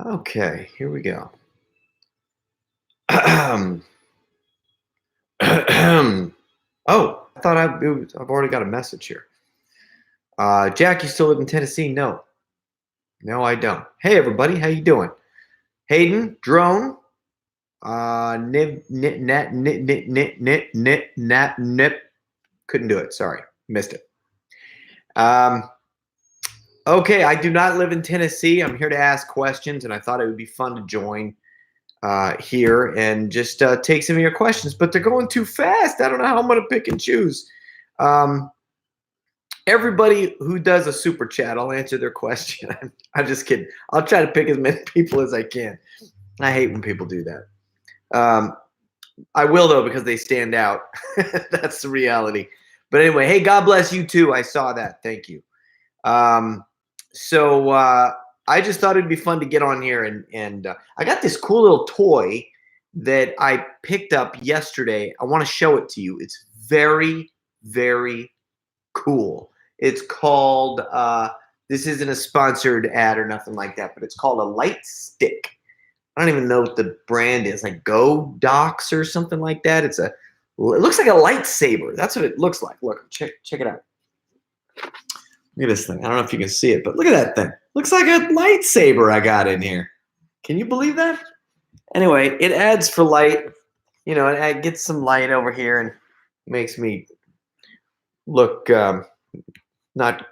Okay, here we go. Oh, I thought I've already got a message here. Jack, you still live in Tennessee? No, no, I don't. Hey, everybody, how you doing? Hayden, Drone, nip, nip, nat, nip, nip, nip, nip, nip, nap, nip. Couldn't do it. Sorry, missed it. Okay, I do not live in Tennessee. I'm here to ask questions, and I thought it would be fun to join here and just take some of your questions, but they're going too fast. I don't know how I'm going to pick and choose. Everybody who does a super chat, I'll answer their question. I'm just kidding. I'll try to pick as many people as I can. I hate when people do that. I will, though, because they stand out. That's the reality. But anyway, hey, God bless you too. I saw that. Thank you. So I just thought it'd be fun to get on here, and I got this cool little toy that I picked up yesterday. I want to show it to you. It's very, very cool. It's called, this isn't a sponsored ad or nothing like that, but it's called a light stick. I don't even know what the brand is, like Go Docs or something like that. It looks like a lightsaber. That's what it looks like. Look, check it out. Look at this thing. I don't know if you can see it, but look at that thing. Looks like a lightsaber I got in here. Can you believe that? Anyway, it adds for light. You know, it gets some light over here and makes me look not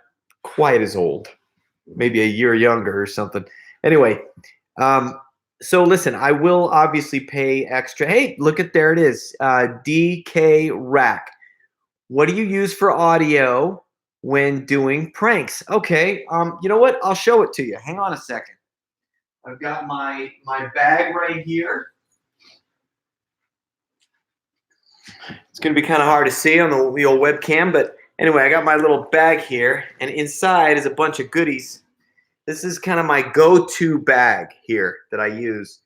quite as old. Maybe a year younger or something. Anyway, so listen, I will obviously pay extra. Hey, look at, there it is. DK Rack. What do you use for audio when doing pranks? Okay, you know what? I'll show it to you. Hang on a second. I've got my bag right here. It's going to be kind of hard to see on the old webcam, but anyway, I got my little bag here, and inside is a bunch of goodies. This is kind of my go-to bag here that I use.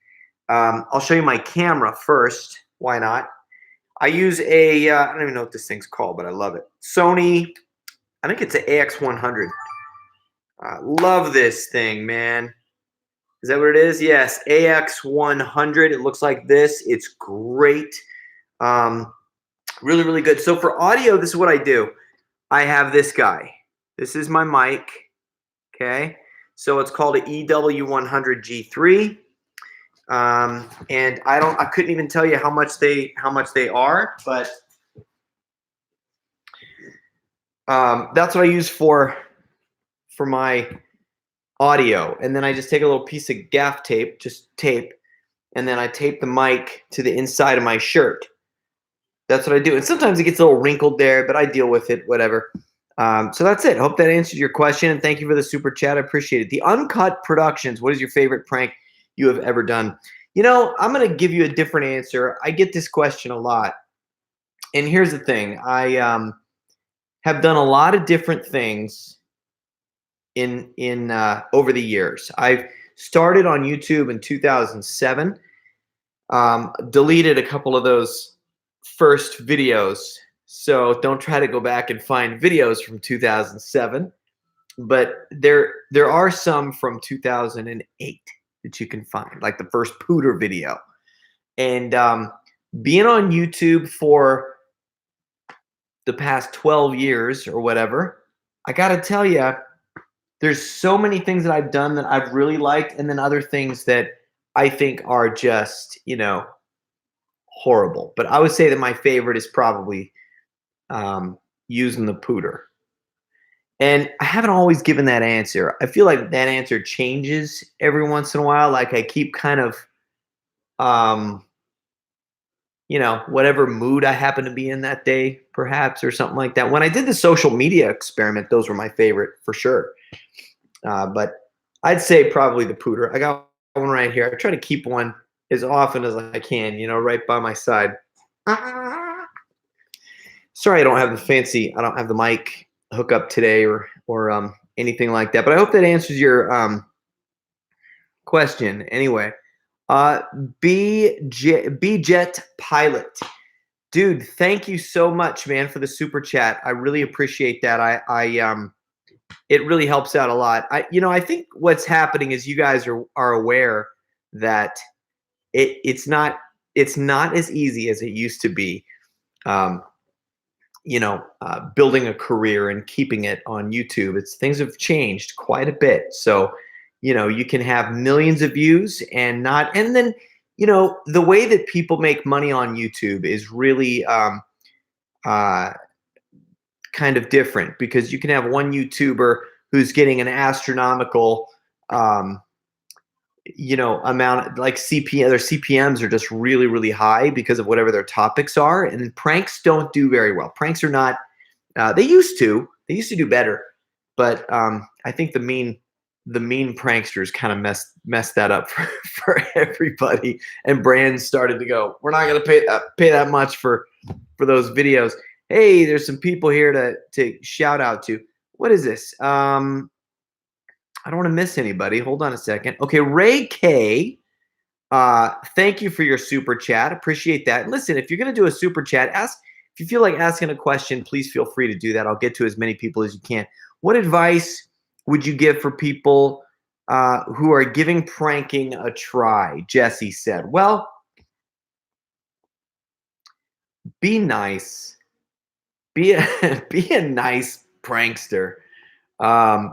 I'll show you my camera first. Why not? I use a, I don't even know what this thing's called, but I love it. Sony, I think it's an AX100. Love this thing, man. Is that what it is? Yes, AX100. It looks like this. It's great. Really, really good. So for audio, this is what I do. I have this guy. This is my mic. Okay. So it's called an EW100G3. And I couldn't even tell you how much they are, but that's what I use for my audio. And then I just take a little piece of gaff tape, just tape, and then I tape the mic to the inside of my shirt. That's what I do. And sometimes it gets a little wrinkled there, but I deal with it, whatever. So that's it. Hope that answers your question. And thank you for the super chat. I appreciate it. The Uncut Productions. What is your favorite prank you have ever done? You know, I'm going to give you a different answer. I get this question a lot. And here's the thing. I have done a lot of different things in over the years. I've started on YouTube in 2007. Deleted a couple of those first videos, so don't try to go back and find videos from 2007, but there are some from 2008 that you can find, like the first pooter video. And being on YouTube for the past 12 years or whatever, I gotta tell you, there's so many things that I've done that I've really liked, and then other things that I think are just, you know, horrible. But I would say that my favorite is probably using the pooter. And I haven't always given that answer. I feel like that answer changes every once in a while. Like I keep kind of, you know, whatever mood I happen to be in that day, perhaps, or something like that. When I did the social media experiment, those were my favorite for sure. But I'd say probably the pooter. I got one right here. I try to keep one as often as I can, you know, right by my side. Sorry, I don't have the mic hookup today or anything like that. But I hope that answers your question. Anyway, B-Jet Pilot. Dude, thank you so much, man, for the super chat. I really appreciate that. I it really helps out a lot. I think what's happening is you guys are aware that it's not as easy as it used to be. Um, Building a career and keeping it on YouTube. Things have changed quite a bit. So, you can have millions of views and then, the way that people make money on YouTube is really uh, kind of different because you can have one YouTuber who's getting an astronomical, um, amount like their CPMs are just really, really high because of whatever their topics are. And pranks don't do very well. Pranks are not, they used to do better, but I think the mean pranksters kind of messed that up for everybody, and brands started to go, we're not going to pay that much for those videos. Hey, there's some people here to shout out to. What is this? I don't want to miss anybody. Hold on a second. Okay, Ray K. Thank you for your super chat. Appreciate that. And listen, if you're going to do a super chat, if you feel like asking a question, please feel free to do that. I'll get to as many people as you can. What advice would you give for people who are giving pranking a try? Jesse said, well, be nice. Be a nice prankster. I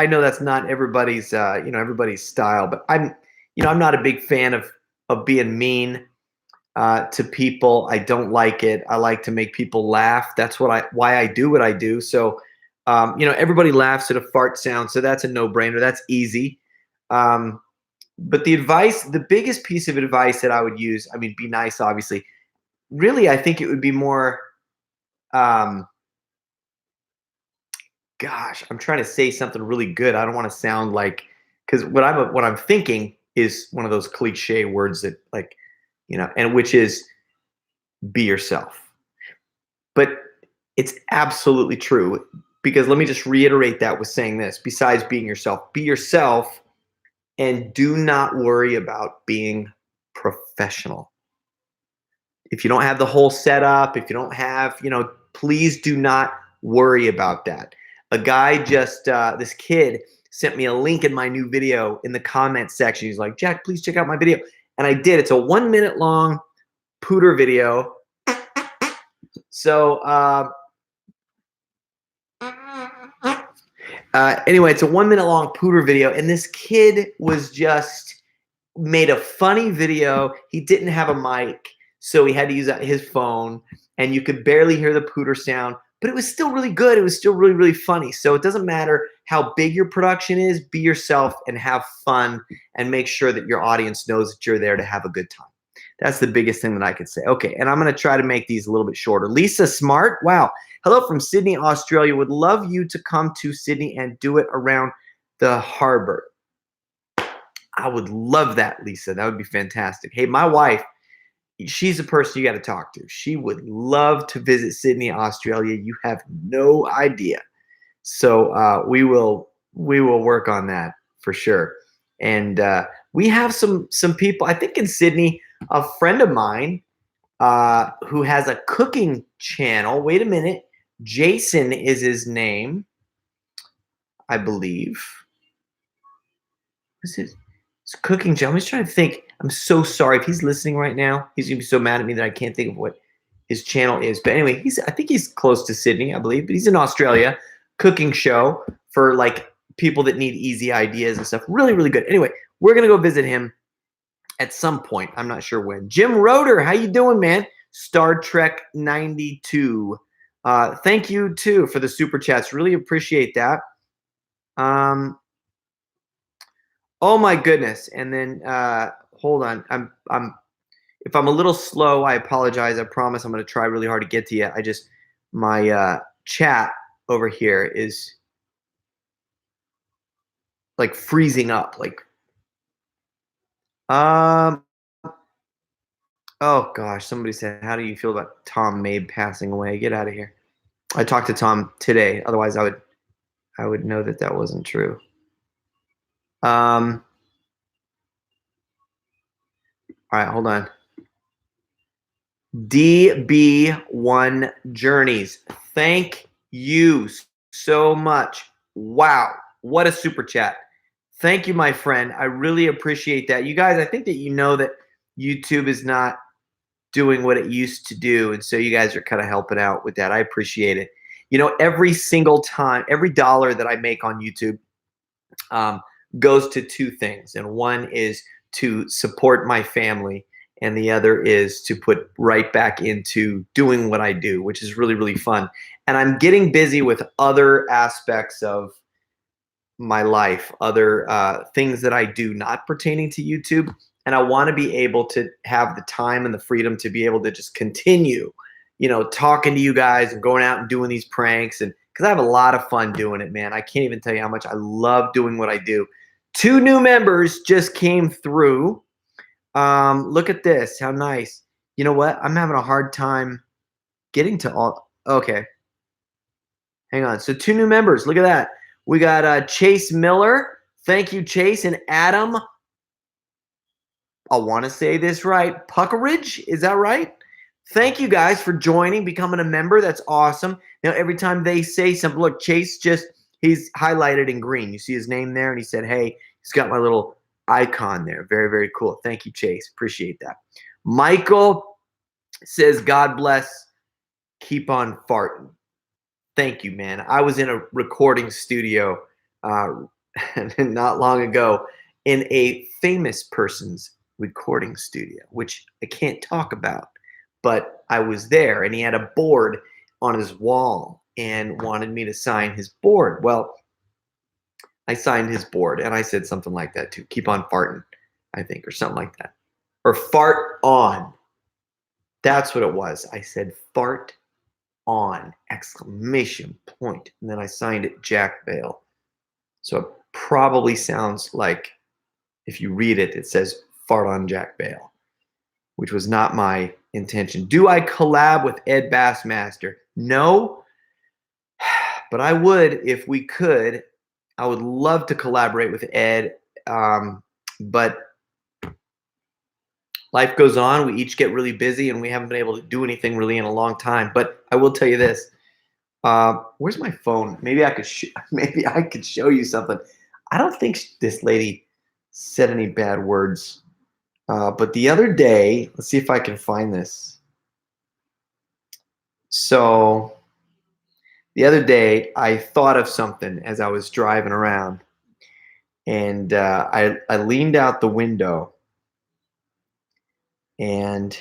know that's not everybody's style, but I'm not a big fan of being mean to people. I don't like it. I like to make people laugh. That's why I do what I do. So, everybody laughs at a fart sound, so that's a no-brainer. That's easy. But the biggest piece of advice that I would use, I mean, be nice, obviously. Really, I think it would be more. Gosh, I'm trying to say something really good. I don't want to sound like, because what I'm thinking is one of those cliche words that, like, and which is be yourself. But it's absolutely true, because let me just reiterate that with saying this. Besides being yourself, be yourself, and do not worry about being professional. If you don't have the whole setup, if you don't have, please do not worry about that. This kid sent me a link in my new video in the comment section. He's like, Jack, please check out my video. And I did. It's a 1 minute long pooter video. So anyway, it's a 1 minute long pooter video. And this kid was just made a funny video. He didn't have a mic, so he had to use his phone. And you could barely hear the pooter sound. But it was still really good. It was still really, really funny. So it doesn't matter how big your production is. Be yourself and have fun, and make sure that your audience knows that you're there to have a good time. That's the biggest thing that I could say. Okay, and I'm going to try to make these a little bit shorter. Lisa Smart, wow. Hello from Sydney, Australia. Would love you to come to Sydney and do it around the harbor. I would love that, Lisa. That would be fantastic. Hey, my wife, she's a person you got to talk to. She would love to visit Sydney, Australia. You have no idea. So we will work on that for sure. And we have some people, I think, in Sydney. A friend of mine who has a cooking channel. Wait a minute. Jason is his name, I believe. What's his cooking channel? I'm just trying to think. I'm so sorry if he's listening right now. He's gonna be so mad at me that I can't think of what his channel is. But anyway, I think he's close to Sydney, I believe. But he's in Australia. Cooking show for like people that need easy ideas and stuff. Really, really good. Anyway, we're gonna go visit him at some point. I'm not sure when. Jim Roeder, how you doing, man? Star Trek 92. Thank you too for the super chats. Really appreciate that. Oh my goodness. And then hold on. If I'm a little slow, I apologize. I promise I'm going to try really hard to get to you. My chat over here is like freezing up. Like, oh gosh, somebody said, how do you feel about Tom Mabe passing away? Get out of here. I talked to Tom today. Otherwise, I would know that wasn't true. All right, hold on. DB1 Journeys. Thank you so much. Wow. What a super chat. Thank you, my friend. I really appreciate that. You guys, I think that you know that YouTube is not doing what it used to do. And so you guys are kind of helping out with that. I appreciate it. You know, every single time, every dollar that I make on YouTube goes to two things. And one is to support my family, and the other is to put right back into doing what I do, which is really, really fun. And I'm getting busy with other aspects of my life, other things that I do not pertaining to YouTube. And I want to be able to have the time and the freedom to be able to just continue, you know, talking to you guys and going out and doing these pranks. And because I have a lot of fun doing it, man. I can't even tell you how much I love doing what I do. 2 new members just came through. Look at this. How nice. You know what? I'm having a hard time getting to all. Okay. Hang on. So 2 new members. Look at that. We got Chase Miller. Thank you, Chase. And Adam, I want to say this right, Puckeridge. Is that right? Thank you guys for joining, becoming a member. That's awesome. Now, every time they say something, look, Chase he's highlighted in green. You see his name there, and he said, hey, he's got my little icon there. Very, very cool. Thank you, Chase. Appreciate that. Michael says, God bless. Keep on farting. Thank you, man. I was in a recording studio not long ago in a famous person's recording studio, which I can't talk about, but I was there, and he had a board on his wall and wanted me to sign his board. Well, I signed his board, and I said something like that too. Keep on farting, I think, or something like that. Or fart on. That's what it was. I said fart on, exclamation point. And then I signed it Jack Vale. So it probably sounds like, if you read it, it says fart on Jack Vale, which was not my intention. Do I collab with Ed Bassmaster? No, but I would if we could. I would love to collaborate with Ed, but life goes on. We each get really busy, and we haven't been able to do anything really in a long time. But I will tell you this. Where's my phone? Maybe I could show you something. I don't think this lady said any bad words. But the other day, let's see if I can find this. So the other day, I thought of something as I was driving around, and I leaned out the window, and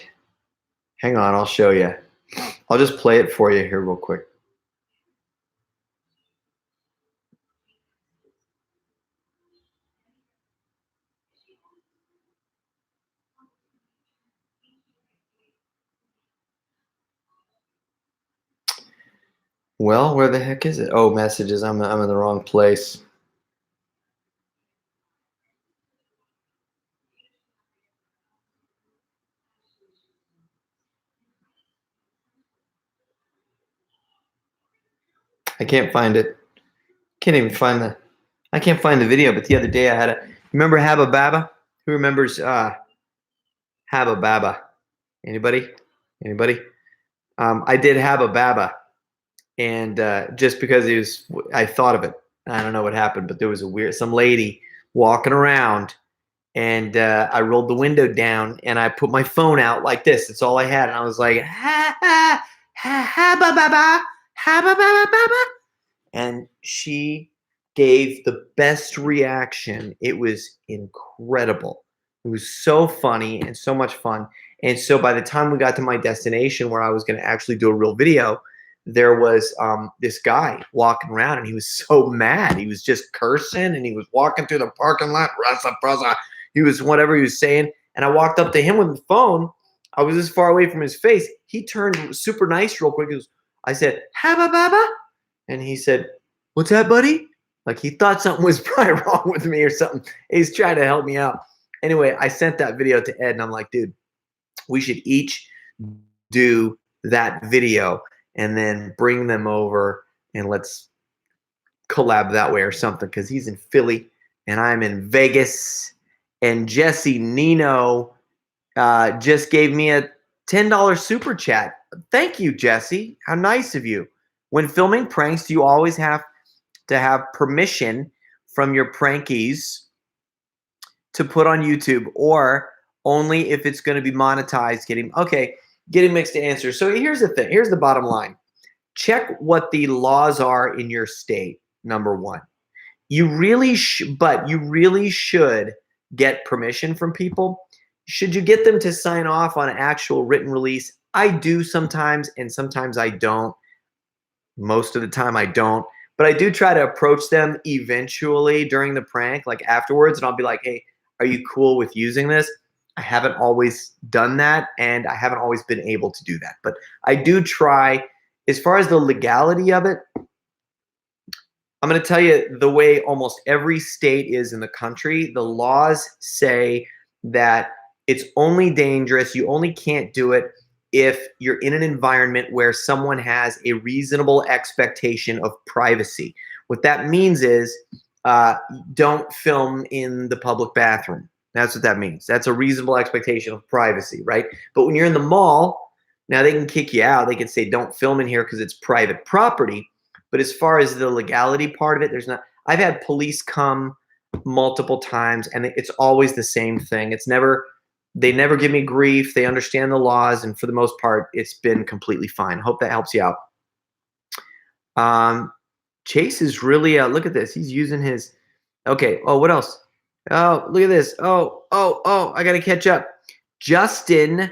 hang on, I'll show you. I'll just play it for you here real quick. Well, where the heck is it? Oh, messages. I'm in the wrong place. I can't find it. Can't even find I can't find the video, but the other day I had remember Habba Baba? Who remembers Habba Baba? Anybody? Anybody? I did Habba Baba, and just because I thought of it. I don't know what happened, but there was some lady walking around, and I rolled the window down, and I put my phone out like this. That's all I had, and I was like, ha ha ha Habba Baba, Habba Baba Baba, and she gave the best reaction. It was incredible. It was so funny and so much fun. And so by the time we got to my destination where I was going to actually do a real video, there was this guy walking around, and he was so mad. He was just cursing, and he was walking through the parking lot. He was whatever he was saying. And I walked up to him with the phone. I was this far away from his face. He turned super nice real quick. I said, Habba Baba? And he said, what's that, buddy? Like, he thought something was probably wrong with me or something. He's trying to help me out. Anyway, I sent that video to Ed, and I'm like, dude, we should each do that video and then bring them over, and let's collab that way or something, because he's in Philly and I'm in Vegas. And Jesse Nino just gave me a $10 super chat. Thank you, Jesse. How nice of you. When filming pranks, do you always have to have permission from your prankies to put on YouTube, or only if it's going to be monetized? Getting mixed answers. So here's the thing. Here's the bottom line. Check what the laws are in your state, number one. You really should get permission from people. Should you get them to sign off on an actual written release? I do sometimes, and sometimes I don't. Most of the time I don't. But I do try to approach them eventually during the prank, like afterwards, and I'll be like, hey, are you cool with using this? I haven't always done that, and I haven't always been able to do that. But I do try. As far as the legality of it, I'm going to tell you the way almost every state is in the country. The laws say that it's only dangerous. You only can't do it if you're in an environment where someone has a reasonable expectation of privacy. What that means is don't film in the public bathroom. That's what that means. That's a reasonable expectation of privacy, right? But when you're in the mall, now they can kick you out. They can say don't film in here because it's private property. But as far as the legality part of it, there's not. I've had police come multiple times, and it's always the same thing. They never give me grief. They understand the laws, and for the most part, it's been completely fine. Hope that helps you out. Chase is really look at this. He's using his. Okay. Oh, what else? Oh, look at this. Oh, I got to catch up. Justin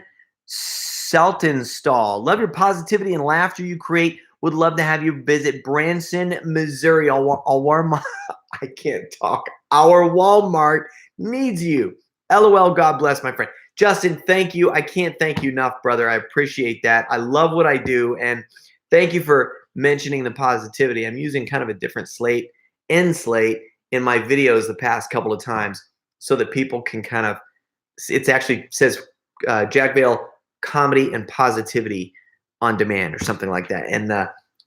Seltenstall. Love your positivity and laughter you create. Would love to have you visit Branson, Missouri. I can't talk. Our Walmart needs you. LOL, God bless, my friend. Justin, thank you. I can't thank you enough, brother. I appreciate that. I love what I do, and thank you for mentioning the positivity. I'm using kind of a different slate in my videos the past couple of times so that people can kind of, it actually says Jack Vale Comedy and Positivity on Demand or something like that. And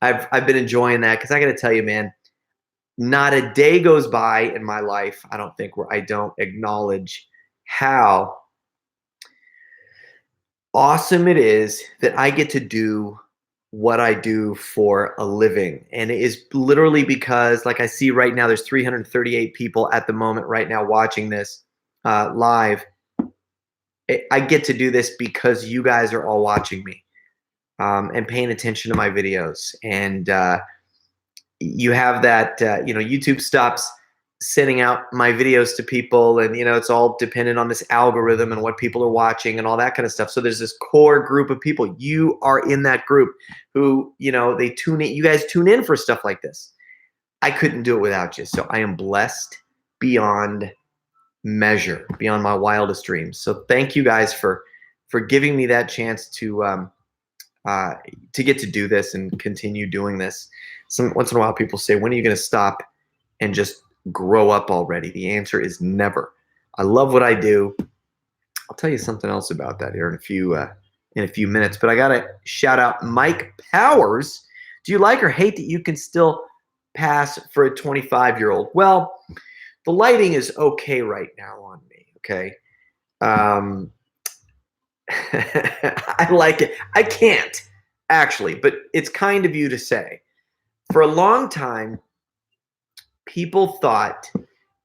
I've been enjoying that because I got to tell you, man, not a day goes by in my life, I don't think, where I don't acknowledge how awesome it is that I get to do what I do for a living. And it is literally because, like I see right now, there's 338 people at the moment right now watching this live. I get to do this because you guys are all watching me and paying attention to my videos. And you have that, YouTube stops sending out my videos to people, and it's all dependent on this algorithm and what people are watching and all that kind of stuff. So there's this core group of people. You are in that group who, they tune in. You guys tune in for stuff like this. I couldn't do it without you. So I am blessed beyond measure, beyond my wildest dreams. So thank you guys for giving me that chance to get to do this and continue doing this. Once in a while people say, when are you going to stop and just grow up already? The answer is never. I love what I do. I'll tell you something else about that here in a few minutes, but I got to shout out Mike Powers. Do you like or hate that you can still pass for a 25-year-old? Well, the lighting is okay right now on me, okay? I like it. I can't, actually, but it's kind of you to say. For a long time, people thought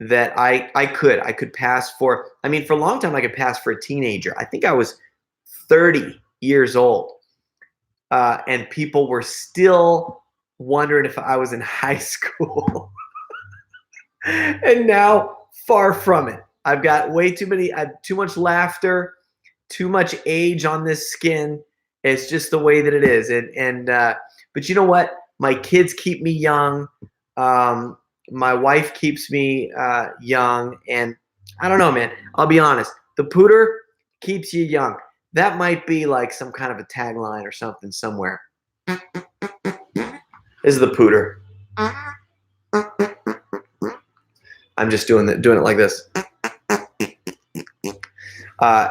that I could pass for, for a long time I could pass for a teenager. I think I was 30 years old, and people were still wondering if I was in high school. And now, far from it. I've got too much laughter, too much age on this skin. It's just the way that it is. But you know what? My kids keep me young. My wife keeps me young. And I don't know, man. I'll be honest. The pooter keeps you young. That might be like some kind of a tagline or something somewhere. This is the pooter. I'm just doing it like this.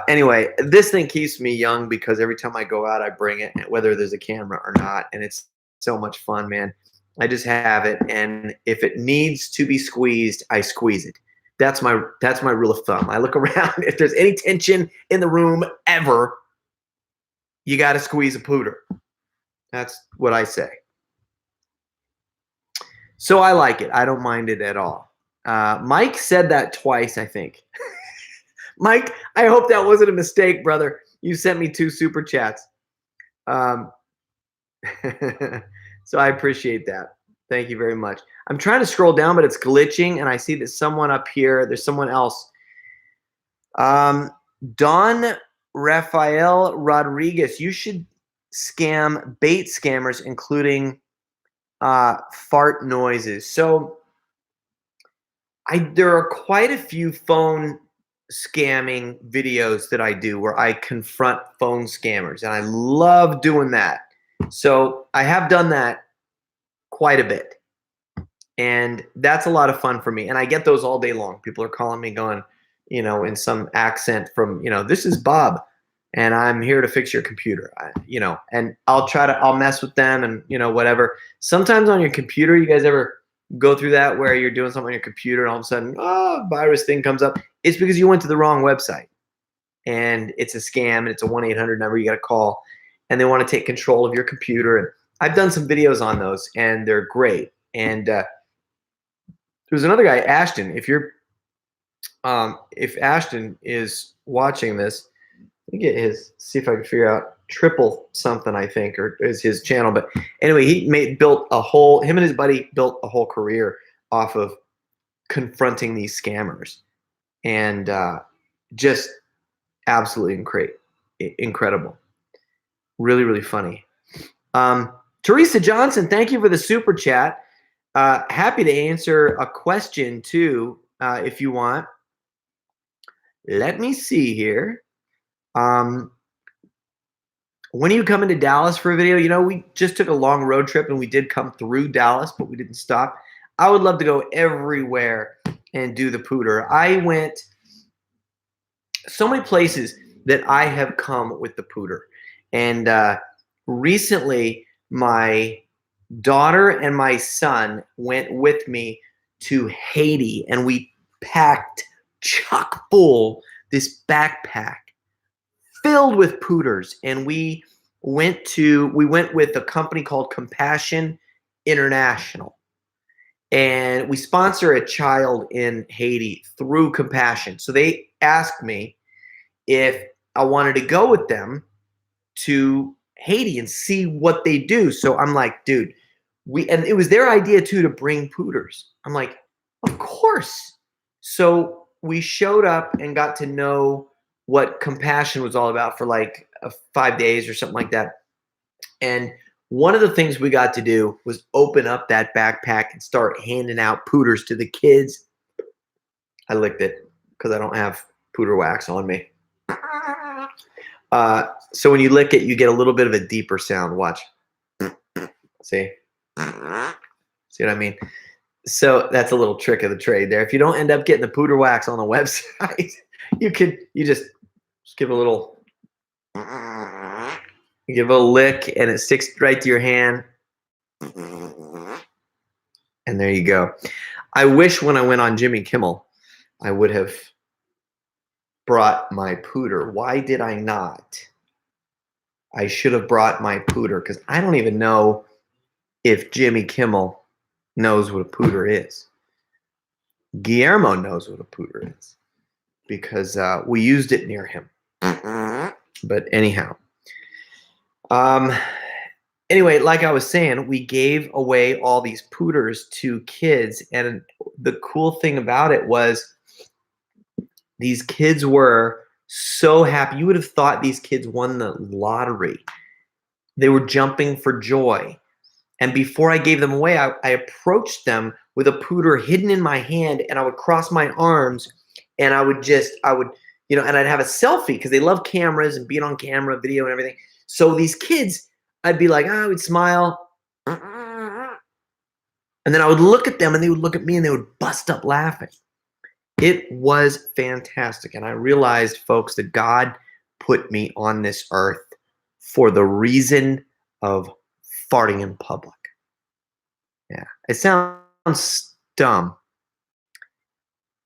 Anyway, this thing keeps me young because every time I go out, I bring it, whether there's a camera or not, and it's so much fun, man. I just have it, and if it needs to be squeezed, I squeeze it. That's my rule of thumb. I look around. If there's any tension in the room ever, you got to squeeze a pooter. That's what I say. So I like it. I don't mind it at all. Mike said that twice, I think. Mike, I hope that wasn't a mistake, brother. You sent me 2 super chats. So I appreciate that. Thank you very much. I'm trying to scroll down, but it's glitching, and I see that someone up here, there's someone else. Don Rafael Rodriguez, you should scam bait scammers, including fart noises. So there are quite a few phone scamming videos that I do where I confront phone scammers, and I love doing that. So I have done that quite a bit, and that's a lot of fun for me. And I get those all day long. People are calling me going, you know, in some accent from, you know, this is Bob and I'm here to fix your computer, you know, and I'll mess with them and, you know, whatever. Sometimes on your computer, you guys ever go through that where you're doing something on your computer and all of a sudden, oh, virus thing comes up. It's because you went to the wrong website and it's a scam and it's a 1-800 number you got to call and they want to take control of your computer. And I've done some videos on those and they're great. And there's another guy, Ashton. If Ashton is watching this, let me get see if I can figure out triple something, I think, or is his channel. But anyway, him and his buddy built a whole career off of confronting these scammers. And just absolutely incredible. Really, really funny. Teresa Johnson, thank you for the super chat. Happy to answer a question too, if you want. Let me see here. When are you coming to Dallas for a video? You know, we just took a long road trip and we did come through Dallas, but we didn't stop. I would love to go everywhere and do the pooter. I went so many places that I have come with the pooter. And recently, my daughter and my son went with me to Haiti, and we packed chock full this backpack filled with pooters, and we went with a company called Compassion International, and we sponsor a child in Haiti through Compassion. So they asked me if I wanted to go with them to Haiti and see what they do. So I'm like, dude, and it was their idea too to bring pooters. I'm like, of course. So we showed up and got to know what Compassion was all about for like 5 days or something like that. And one of the things we got to do was open up that backpack and start handing out pooters to the kids. I licked it because I don't have pooter wax on me. So when you lick it, you get a little bit of a deeper sound. Watch. See? See what I mean? So that's a little trick of the trade there. If you don't end up getting the pooter wax on the website, you just give a little, give a lick and it sticks right to your hand. And there you go. I wish when I went on Jimmy Kimmel, I would have brought my pooter. Why did I not? I should have brought my pooter because I don't even know if Jimmy Kimmel knows what a pooter is. Guillermo knows what a pooter is because we used it near him. But anyhow, anyway, like I was saying, we gave away all these pooters to kids, and the cool thing about it was these kids were so happy. You would have thought these kids won the lottery. They were jumping for joy. And before I gave them away, I approached them with a pooter hidden in my hand, and I would cross my arms, and I would, you know, and I'd have a selfie because they love cameras and being on camera, video and everything. So these kids, I'd be like, I would smile. And then I would look at them and they would look at me and they would bust up laughing. It was fantastic. And I realized, folks, that God put me on this earth for the reason of farting in public. Yeah, it sounds dumb.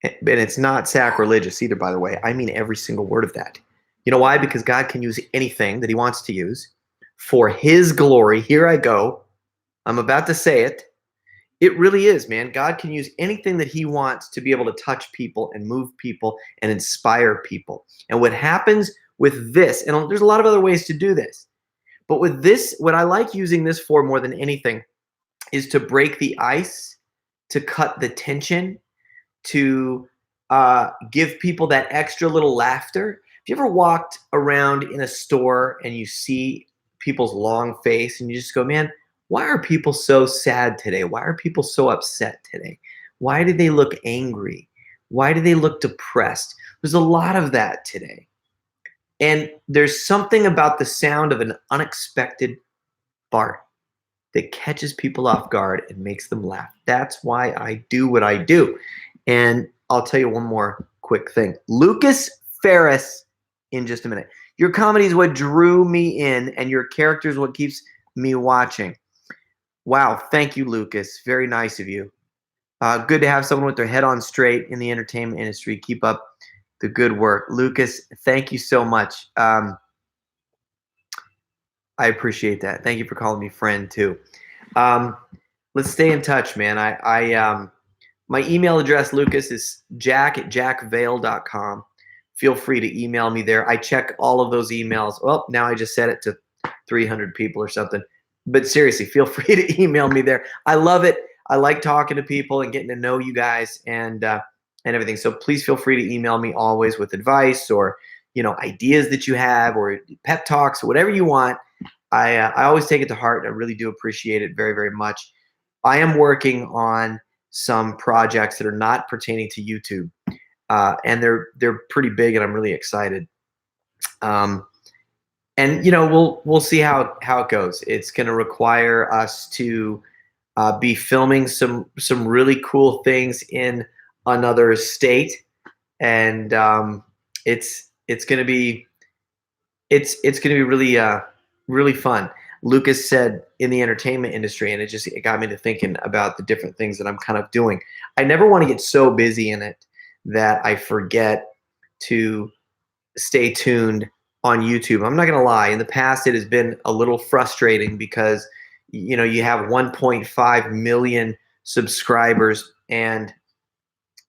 And it's not sacrilegious either, by the way. I mean every single word of that. You know why? Because God can use anything that he wants to use for his glory. Here I go. I'm about to say it. It really is, man. God can use anything that he wants to be able to touch people and move people and inspire people. And what happens with this, and there's a lot of other ways to do this, but with this, what I like using this for more than anything is to break the ice, to cut the tension, to give people that extra little laughter. Have you ever walked around in a store and you see people's long face and you just go, man, why are people so sad today? Why are people so upset today? Why do they look angry? Why do they look depressed? There's a lot of that today. And there's something about the sound of an unexpected fart that catches people off guard and makes them laugh. That's why I do what I do. And I'll tell you one more quick thing. Lucas Ferris, in just a minute. Your comedy is what drew me in, and your character is what keeps me watching. Wow, thank you, Lucas. Very nice of you. Good to have someone with their head on straight in the entertainment industry. Keep up the good work. Lucas, thank you so much. I appreciate that. Thank you for calling me friend, too. Let's stay in touch, man. My email address, Lucas, is jack@jackvale.com. Feel free to email me there. I check all of those emails. Well, now I just said it to 300 people or something. But seriously, feel free to email me there. I love it. I like talking to people and getting to know you guys and everything. So please feel free to email me always with advice or, ideas that you have or pep talks, whatever you want. I always take it to heart. I really do appreciate it very, very much. I am working on some projects that are not pertaining to YouTube, and they're pretty big, and I'm really excited. And we'll see how it goes. It's going to require us to be filming some really cool things in another state, and it's going to be really fun. Lucas said in the entertainment industry, and it got me to thinking about the different things that I'm kind of doing. I never want to get so busy in it that I forget to stay tuned on YouTube. I'm not going to lie. In the past, it has been a little frustrating because, you have 1.5 million subscribers and,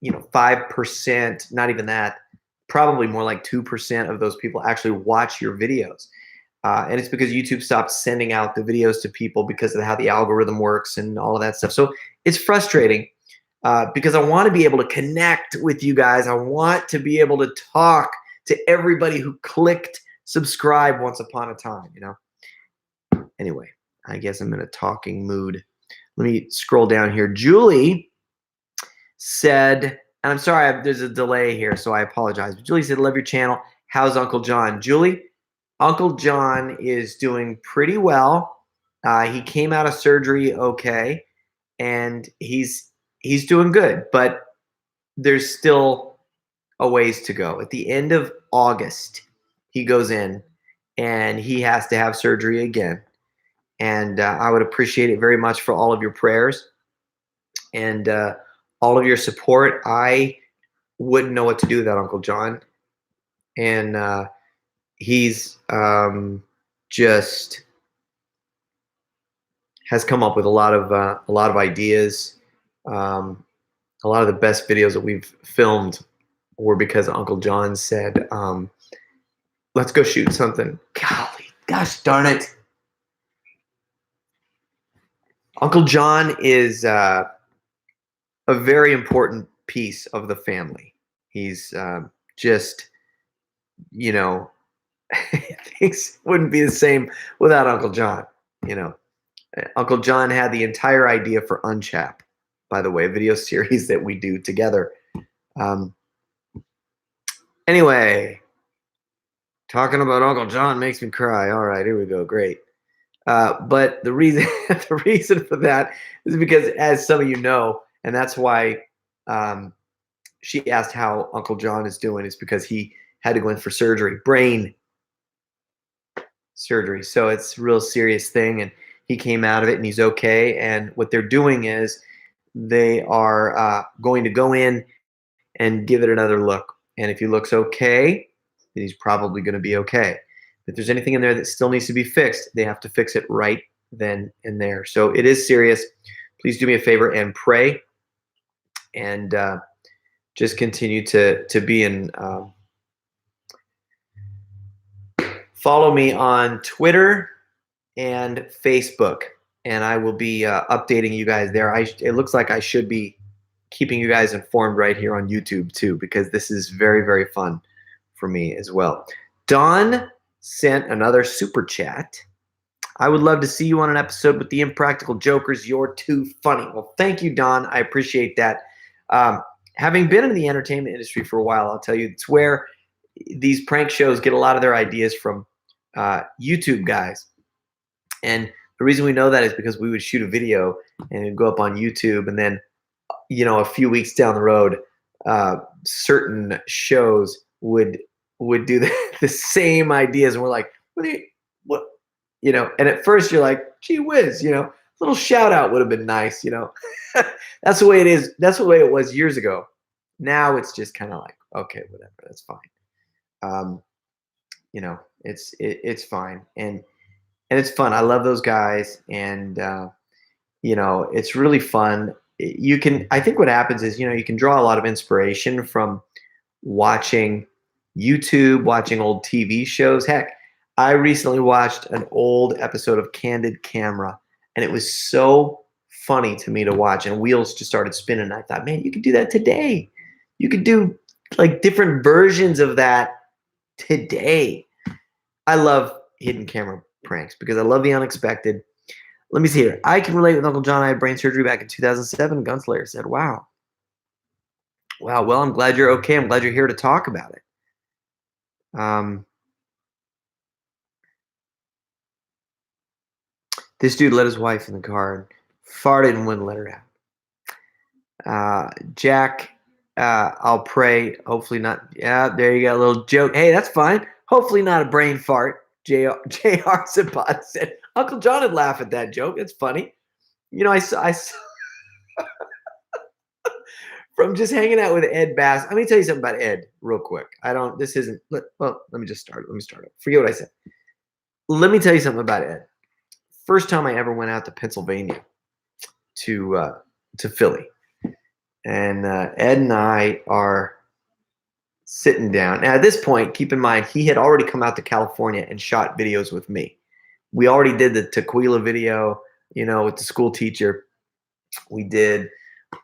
5%, not even that, probably more like 2% of those people actually watch your videos. And it's because YouTube stopped sending out the videos to people because of how the algorithm works and all of that stuff. So it's frustrating because I want to be able to connect with you guys. I want to be able to talk to everybody who clicked subscribe once upon a time, Anyway, I guess I'm in a talking mood. Let me scroll down here. Julie said, and I'm sorry, there's a delay here, so I apologize. But Julie said, love your channel. How's Uncle John? Julie, Uncle John is doing pretty well. He came out of surgery okay, and he's doing good, but there's still a ways to go. At the end of August, he goes in, and he has to have surgery again. And I would appreciate it very much for all of your prayers and all of your support. I wouldn't know what to do without Uncle John, and he's just has come up with a lot of ideas. A lot of the best videos that we've filmed were because Uncle John said, let's go shoot something. Golly, gosh darn it. Uncle John is a very important piece of the family. He's just, things wouldn't be the same without Uncle John. Uncle John had the entire idea for Unchap, by the way, a video series that we do together. Anyway, talking about Uncle John makes me cry. All right, here we go. Great. But the reason for that is because, as some of you know, and that's why she asked how Uncle John is doing, is because he had to go in for surgery, brain surgery. So it's a real serious thing, and he came out of it, and he's okay. And what they're doing is they are going to go in and give it another look. And if he looks okay, then he's probably going to be okay. If there's anything in there that still needs to be fixed, they have to fix it right then and there. So it is serious. please do me a favor and pray, and just continue to be in. Follow me on Twitter and Facebook, and I will be updating you guys there. It looks like I should be keeping you guys informed right here on YouTube too, because this is very, very fun for me as well. Don sent another super chat. I would love to see you on an episode with the Impractical Jokers. You're too funny. Well, thank you, Don. I appreciate that. Having been in the entertainment industry for a while, I'll tell you, it's where these prank shows get a lot of their ideas from YouTube guys. And the reason we know that is because we would shoot a video and it'd go up on YouTube, and then, you know, a few weeks down the road, certain shows would do the same ideas, and we're like, what, you know? And at first you're like, gee whiz, you know, a little shout out would have been nice, you know. That's the way it is. That's the way it was years ago. Now it's just kind of like, okay, whatever, that's fine. You know, it's fine, and it's fun. I love those guys, and you know, it's really fun. I think what happens is, you know, you can draw a lot of inspiration from watching YouTube, watching old TV shows. Heck, I recently watched an old episode of Candid Camera, and it was so funny to me to watch, and wheels just started spinning. And I thought, man, you could do that today. You could do like different versions of that today. I love hidden camera pranks because I love the unexpected. Let me see here. I can relate with Uncle John. I had brain surgery back in 2007. Gunslayer said, wow. Wow. Well, I'm glad you're okay. I'm glad you're here to talk about it. This dude let his wife in the car and farted and wouldn't let her out. Jack, I'll pray. Hopefully not. Yeah, there you go. A little joke. Hey, that's fine. Hopefully not a brain fart. J.R. Sabot said, Uncle John would laugh at that joke. It's funny. You know, I saw from just hanging out with Ed Bass. Let me tell you something about Ed real quick. Let me just start. Let me start it. Forget what I said. Let me tell you something about Ed. First time I ever went out to Pennsylvania to Philly. And Ed and I are sitting down. Now, at this point, keep in mind, he had already come out to California and shot videos with me. We already did the Tequila video, you know, with the school teacher. We did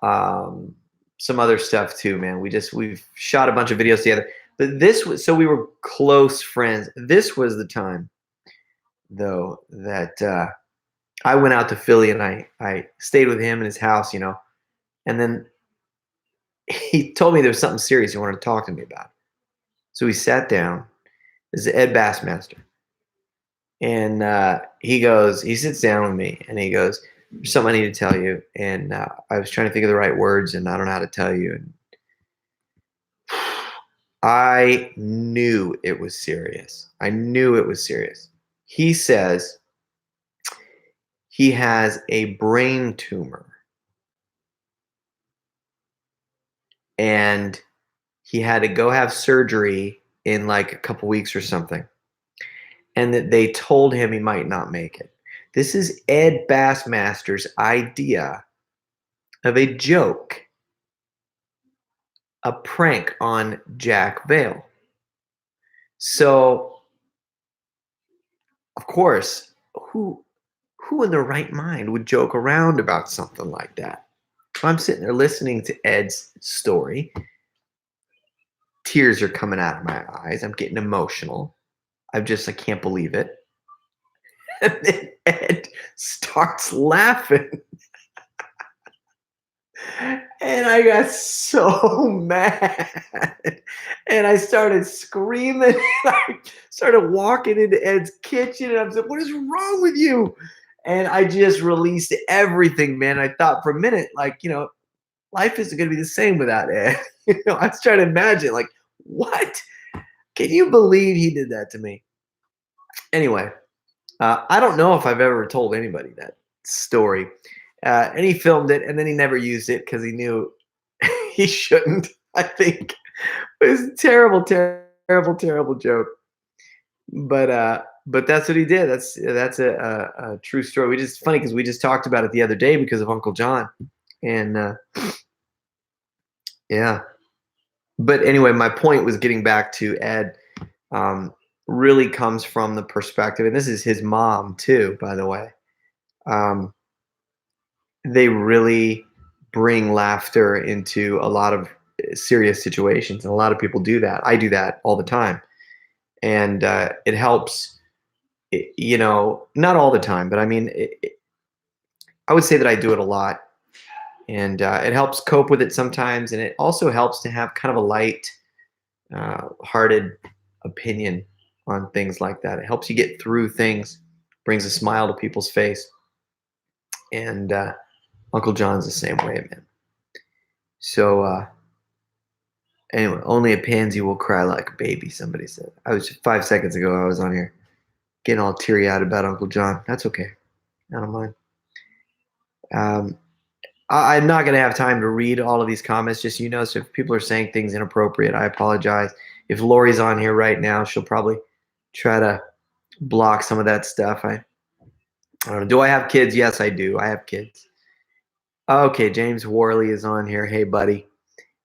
some other stuff too, man. We've shot a bunch of videos together. But so we were close friends. This was the time, though, that I went out to Philly and I stayed with him in his house, you know, and then he told me there was something serious he wanted to talk to me about. So we sat down. This is Ed Bassmaster. And he sits down with me and he goes, there's something I need to tell you. And I was trying to think of the right words and I don't know how to tell you. And I knew it was serious. I knew it was serious. He says he has a brain tumor. And he had to go have surgery in like a couple weeks or something. And that they told him he might not make it. This is Ed Bassmaster's idea of a joke, a prank on Jack Vale. So, of course, who in their right mind would joke around about something like that? I'm sitting there listening to Ed's story. Tears are coming out of my eyes. I'm getting emotional. I can't believe it. And then Ed starts laughing. And I got so mad. And I started screaming. I started walking into Ed's kitchen. And I'm saying, what is wrong with you? And I just released everything, man. I thought for a minute, like, you know, life isn't going to be the same without Ed. You know, I was trying to imagine, like, what? Can you believe he did that to me? Anyway, I don't know if I've ever told anybody that story. And he filmed it, and then he never used it because he knew he shouldn't, I think. It was a terrible, terrible, terrible joke. But but that's what he did. That's a true story. We just funny because we just talked about it the other day because of Uncle John, and yeah. But anyway, my point was getting back to Ed. Really comes from the perspective, and this is his mom too, by the way. Um, they really bring laughter into a lot of serious situations, and a lot of people do that. I do that all the time, and it helps. You know, not all the time, but I mean, I would say that I do it a lot, and it helps cope with it sometimes, and it also helps to have kind of a light hearted opinion on things like that. It helps you get through things, brings a smile to people's face, and Uncle John's the same way, man. So anyway, only a pansy will cry like a baby, somebody said. I was 5 seconds ago, I was on here getting all teary-eyed about Uncle John. That's okay. I don't mind. I'm not going to have time to read all of these comments, just so you know. So if people are saying things inappropriate, I apologize. If Lori's on here right now, she'll probably try to block some of that stuff. I don't know. Do I have kids? Yes, I do. I have kids. Okay, James Worley is on here. Hey, buddy.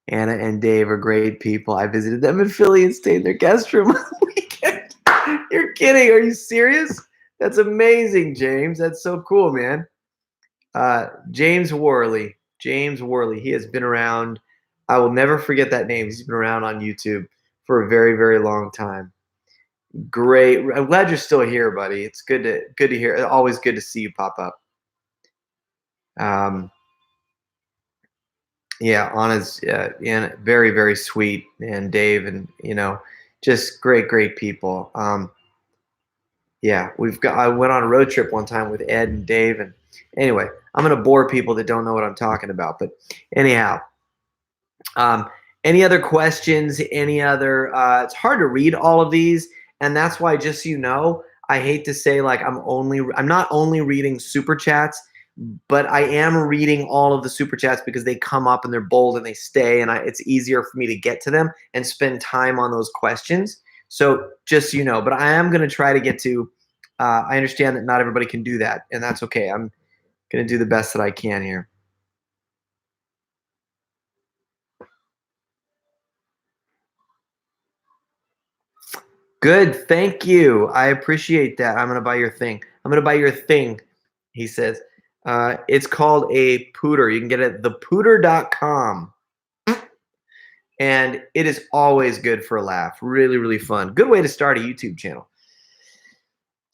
Anna and Dave are great people. I visited them in Philly and stayed in their guest room on the weekend. You're kidding. Are you serious? That's amazing, James. That's so cool, man. James Worley. James Worley. He has been around. I will never forget that name. He's been around on YouTube for a very, very long time. Great. I'm glad you're still here, buddy. It's good to hear. Always good to see you pop up. Yeah, Anna's and very, very sweet, and Dave, and just great people. Yeah, I went on a road trip one time with Ed and Dave, and anyway, I'm gonna bore people that don't know what I'm talking about. But anyhow, any other questions? Any other? It's hard to read all of these, and that's why, just so you know, I hate to say like I'm not only reading super chats, but I am reading all of the super chats because they come up and they're bold and they stay, and it's easier for me to get to them and spend time on those questions. So just so you know, but I am going to try to get to. I understand that not everybody can do that, and that's okay. I'm going to do the best that I can here. Good, thank you. I appreciate that. I'm going to buy your thing. I'm going to buy your thing, he says. It's called a pooter. You can get it at thepooter.com. And it is always good for a laugh. Really, really fun. Good way to start a YouTube channel.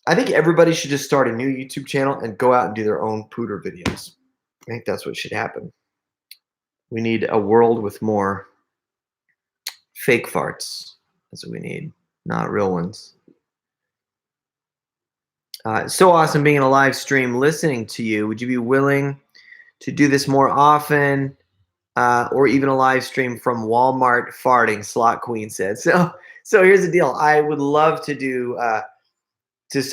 I think everybody should just start a new YouTube channel and go out and do their own pooter videos. I think that's what should happen. We need a world with more fake farts. That's what we need, not real ones. So awesome being in a live stream, listening to you. Would you be willing to do this more often? Or even a live stream from Walmart farting, Slot Queen said. So here's the deal. I would love to do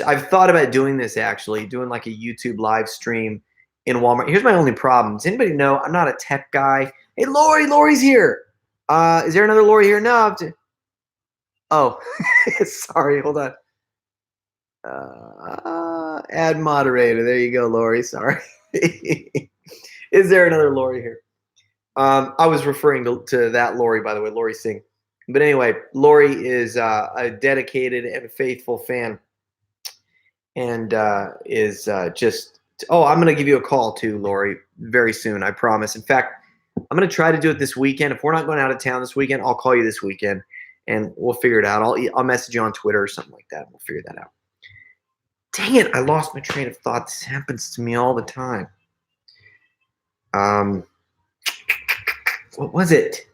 I've thought about doing this, actually, doing like a YouTube live stream in Walmart. Here's my only problem. Does anybody know I'm not a tech guy? Hey, Lori's here. Is there another Lori here? No. Oh, sorry. Hold on. Add moderator. There you go, Lori. Sorry. Is there another Lori here? I was referring to that Lori, by the way, Lori Singh. But anyway, Lori is a dedicated and faithful fan, and is just. Oh, I'm gonna give you a call too, Lori, very soon. I promise. In fact, I'm gonna try to do it this weekend. If we're not going out of town this weekend, I'll call you this weekend, and we'll figure it out. I'll message you on Twitter or something like that. We'll figure that out. Dang it! I lost my train of thought. This happens to me all the time. What was it?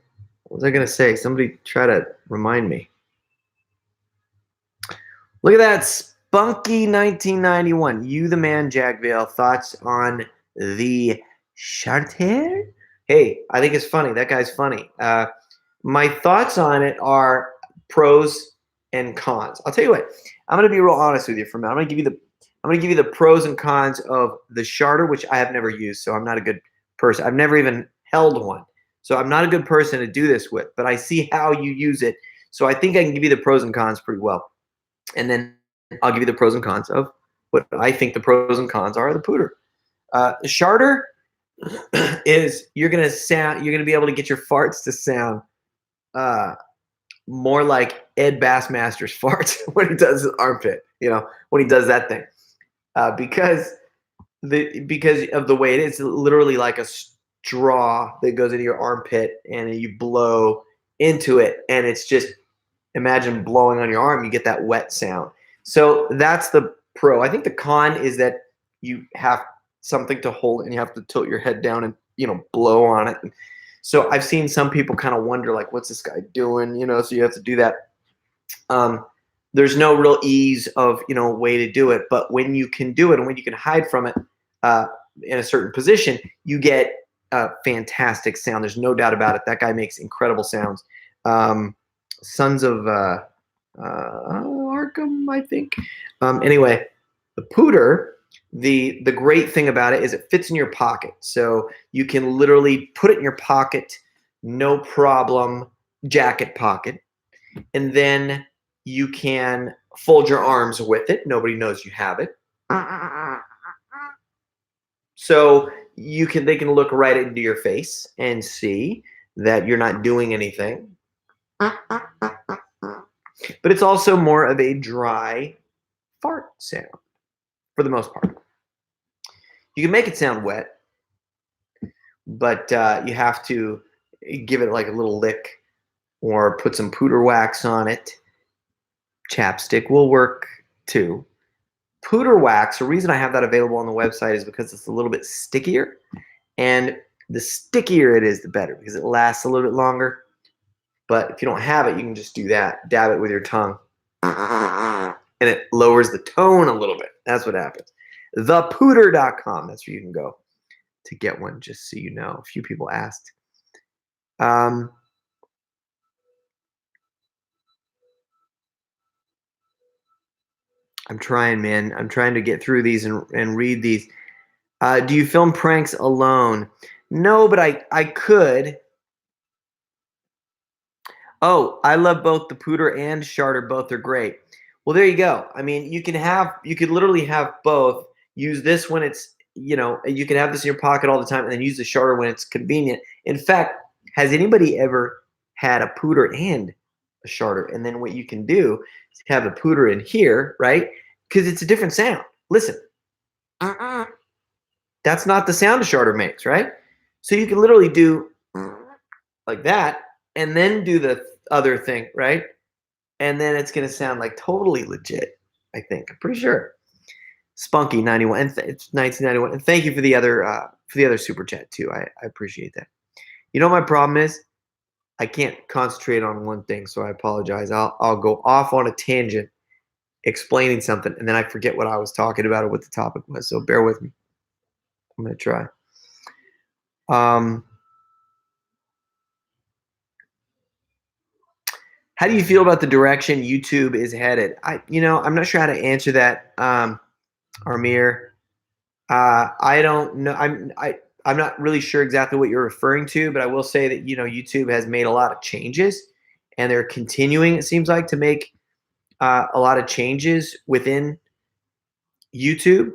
What was I going to say? Somebody try to remind me. Look at that. Spunky 1991. You the man, Jack Vale. Thoughts on the Charter? Hey, I think it's funny. That guy's funny. My thoughts on it are pros and cons. I'll tell you what. I'm going to be real honest with you for a minute. I'm going to give you the pros and cons of the Charter, which I have never used, so I'm not a good person. I've never even held one. So I'm not a good person to do this with, but I see how you use it. So I think I can give you the pros and cons pretty well. And then I'll give you the pros and cons of what I think the pros and cons are of the pooter. The sharter is you're gonna be able to get your farts to sound more like Ed Bassmaster's farts when he does his armpit, when he does that thing. Because of the way it is, literally like a straw that goes into your armpit and you blow into it, and it's just, imagine blowing on your arm, you get that wet sound. So that's the pro. I think the con is that you have something to hold and you have to tilt your head down and blow on it. So I've seen some people kind of wonder, like, what's this guy doing? So you have to do that. There's no real ease of way to do it, but when you can do it and when you can hide from it in a certain position, you get a fantastic sound. There's no doubt about it. That guy makes incredible sounds. Sons of Arkham, I think. Anyway, the pooter, the great thing about it is it fits in your pocket. So you can literally put it in your pocket, no problem, jacket pocket. And then you can fold your arms with it. Nobody knows you have it. So they can look right into your face and see that you're not doing anything. But it's also more of a dry fart sound for the most part. You can make it sound wet, but you have to give it like a little lick or put some pooter wax on it. Chapstick will work too. Pooter wax, the reason I have that available on the website is because it's a little bit stickier, and the stickier it is, the better, because it lasts a little bit longer. But if you don't have it, you can just do that. Dab it with your tongue. And it lowers the tone a little bit. That's what happens. Thepooter.com. That's where you can go to get one, just so you know. A few people asked. I'm trying, man. I'm trying to get through these and read these. Do you film pranks alone? No, but I could. Oh, I love both the pooter and sharter. Both are great. Well, there you go. I mean, you could literally have both. Use this when it's, you can have this in your pocket all the time, and then use the sharter when it's convenient. In fact, has anybody ever had a pooter and a sharter? And then what you can do is have the pooter in here, right? Because it's a different sound. Listen. That's not the sound a sharter makes, right? So you can literally do like that, and then do the other thing, right? And then it's going to sound like totally legit, I think. I'm pretty sure. Spunky 91, and it's 1991. And thank you for the other super chat too. I appreciate that. You know what my problem is? I can't concentrate on one thing, so I apologize. I'll go off on a tangent explaining something, and then I forget what I was talking about or what the topic was. So bear with me. I'm going to try. How do you feel about the direction YouTube is headed? I'm not sure how to answer that, Armir. I don't know. I'm not really sure exactly what you're referring to, but I will say that YouTube has made a lot of changes, and they're continuing, it seems like, to make a lot of changes within YouTube.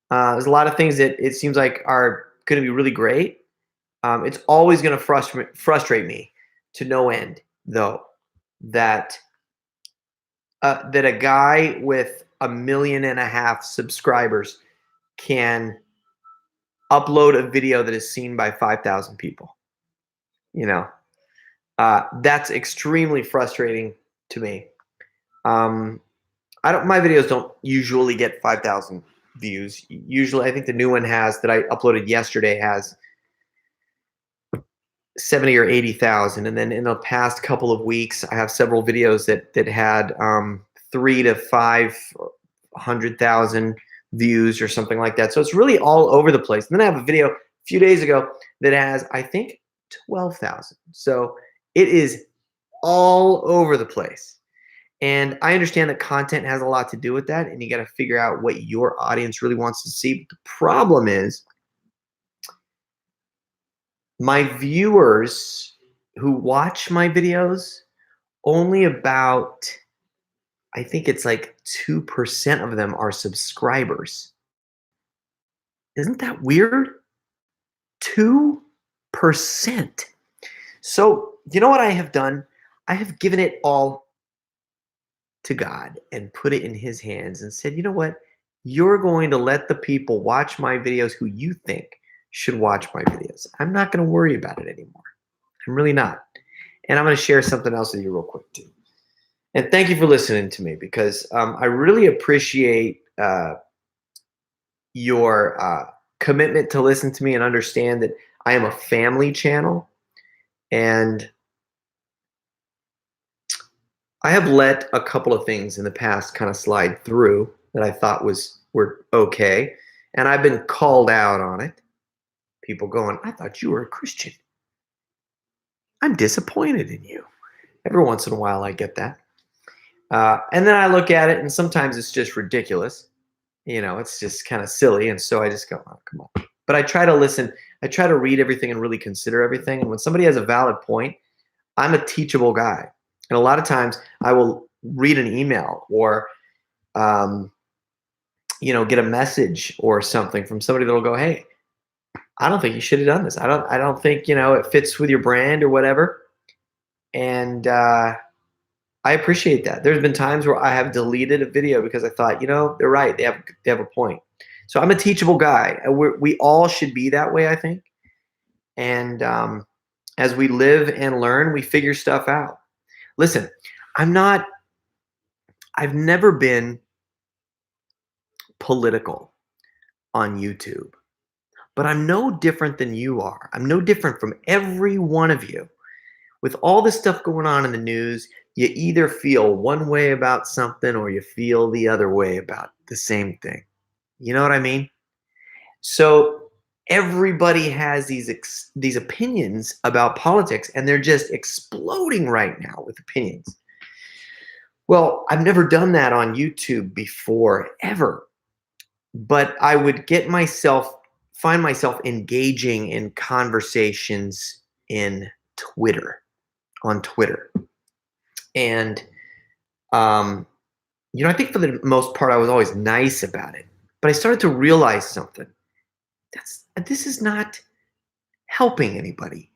There's a lot of things that it seems like are going to be really great. It's always going to frustrate me to no end, though, that a guy with 1.5 million subscribers can upload a video that is seen by 5,000 people. That's extremely frustrating to me. My videos don't usually get 5,000 views. Usually, I think the new one that I uploaded yesterday has 70 or 80,000, and then in the past couple of weeks, I have several videos that had 300,000 to 500,000 views or something like that. So it's really all over the place. And then I have a video a few days ago that has, I think, 12,000. So it is all over the place. And I understand that content has a lot to do with that, and you got to figure out what your audience really wants to see. But the problem is, my viewers who watch my videos, only about I think it's like 2% of them are subscribers. Isn't that weird? 2%. So, you know what I have done? I have given it all to God and put it in his hands and said, you know what? You're going to let the people watch my videos who you think should watch my videos. I'm not going to worry about it anymore. I'm really not. And I'm going to share something else with you real quick too. And thank you for listening to me, because I really appreciate your commitment to listen to me and understand that I am a family channel. And I have let a couple of things in the past kind of slide through that I thought were okay. And I've been called out on it. People going, I thought you were a Christian. I'm disappointed in you. Every once in a while I get that. And then I look at it and sometimes it's just ridiculous. It's just kind of silly. And so I just go, oh, come on. But I try to listen. I try to read everything and really consider everything. And when somebody has a valid point, I'm a teachable guy. And a lot of times I will read an email or, get a message or something from somebody that'll go, hey, I don't think you should have done this. I don't think, it fits with your brand or whatever. And I appreciate that. There's been times where I have deleted a video because I thought, they're right. They have a point. So I'm a teachable guy. We all should be that way, I think. And as we live and learn, we figure stuff out. Listen, I've never been political on YouTube, but I'm no different than you are. I'm no different from every one of you. With all this stuff going on in the news, you either feel one way about something or you feel the other way about the same thing. You know what I mean? So everybody has these opinions about politics, and they're just exploding right now with opinions. Well, I've never done that on YouTube before, ever. But I would find myself engaging in conversations on Twitter. And, I think for the most part, I was always nice about it. But I started to realize something. This is not helping anybody.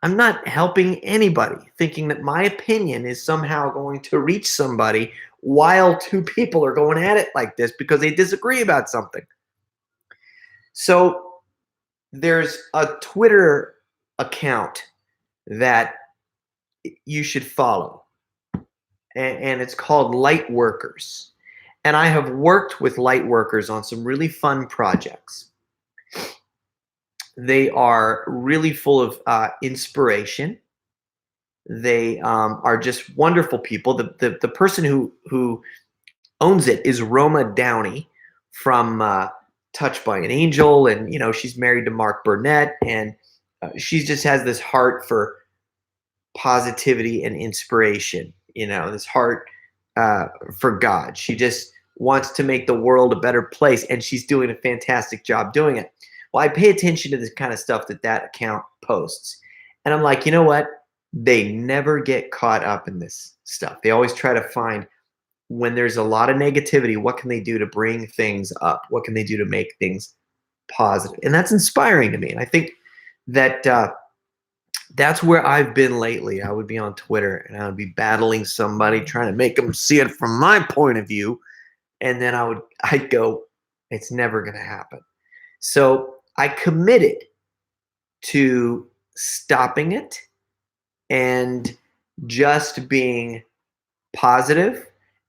I'm not helping anybody, thinking that my opinion is somehow going to reach somebody while two people are going at it like this because they disagree about something. So there's a Twitter account that you should follow, and it's called Light Workers. And I have worked with light workers on some really fun projects. They are really full of inspiration. They are just wonderful people. The person who owns it is Roma Downey from Touched by an Angel, and she's married to Mark Burnett, and she just has this heart for positivity and inspiration. This heart for God. She just wants to make the world a better place, and she's doing a fantastic job doing it. Well, I pay attention to this kind of stuff that account posts. And I'm like, you know what? They never get caught up in this stuff. They always try to find, when there's a lot of negativity, what can they do to bring things up? What can they do to make things positive? And that's inspiring to me. And I think that that's where I've been lately. I would be on Twitter and I would be battling somebody, trying to make them see it from my point of view. And then I'd go, it's never going to happen. So I committed to stopping it and just being positive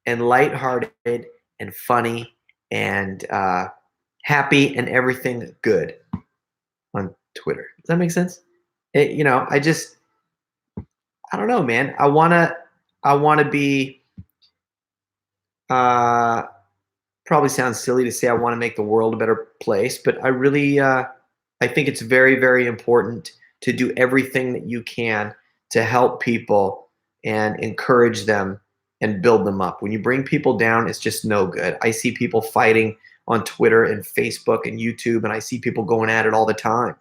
and lighthearted and funny and happy and everything good on Twitter. Does that make sense? I don't know, man. I want to be, probably sounds silly to say I want to make the world a better place, but I really, I think it's very, very important to do everything that you can to help people and encourage them and build them up. When you bring people down, it's just no good. I see people fighting on Twitter and Facebook and YouTube, and I see people going at it all the time.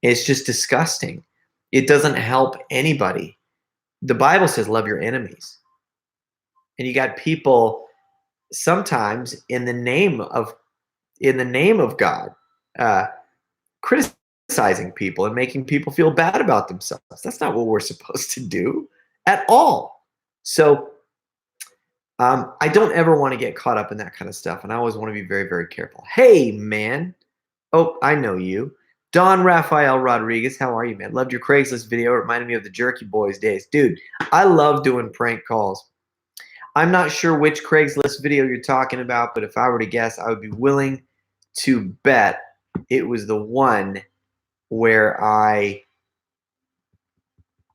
It's just disgusting. It doesn't help anybody. The Bible says, love your enemies. And you got people sometimes in the name of God, criticizing people and making people feel bad about themselves. That's not what we're supposed to do at all. So I don't ever want to get caught up in that kind of stuff, and I always want to be very, very careful. Hey, man. Oh, I know you. Don Rafael Rodriguez, how are you, man? Loved your Craigslist video. It reminded me of the Jerky Boys days. Dude, I love doing prank calls. I'm not sure which Craigslist video you're talking about, but if I were to guess, I would be willing to bet it was the one where I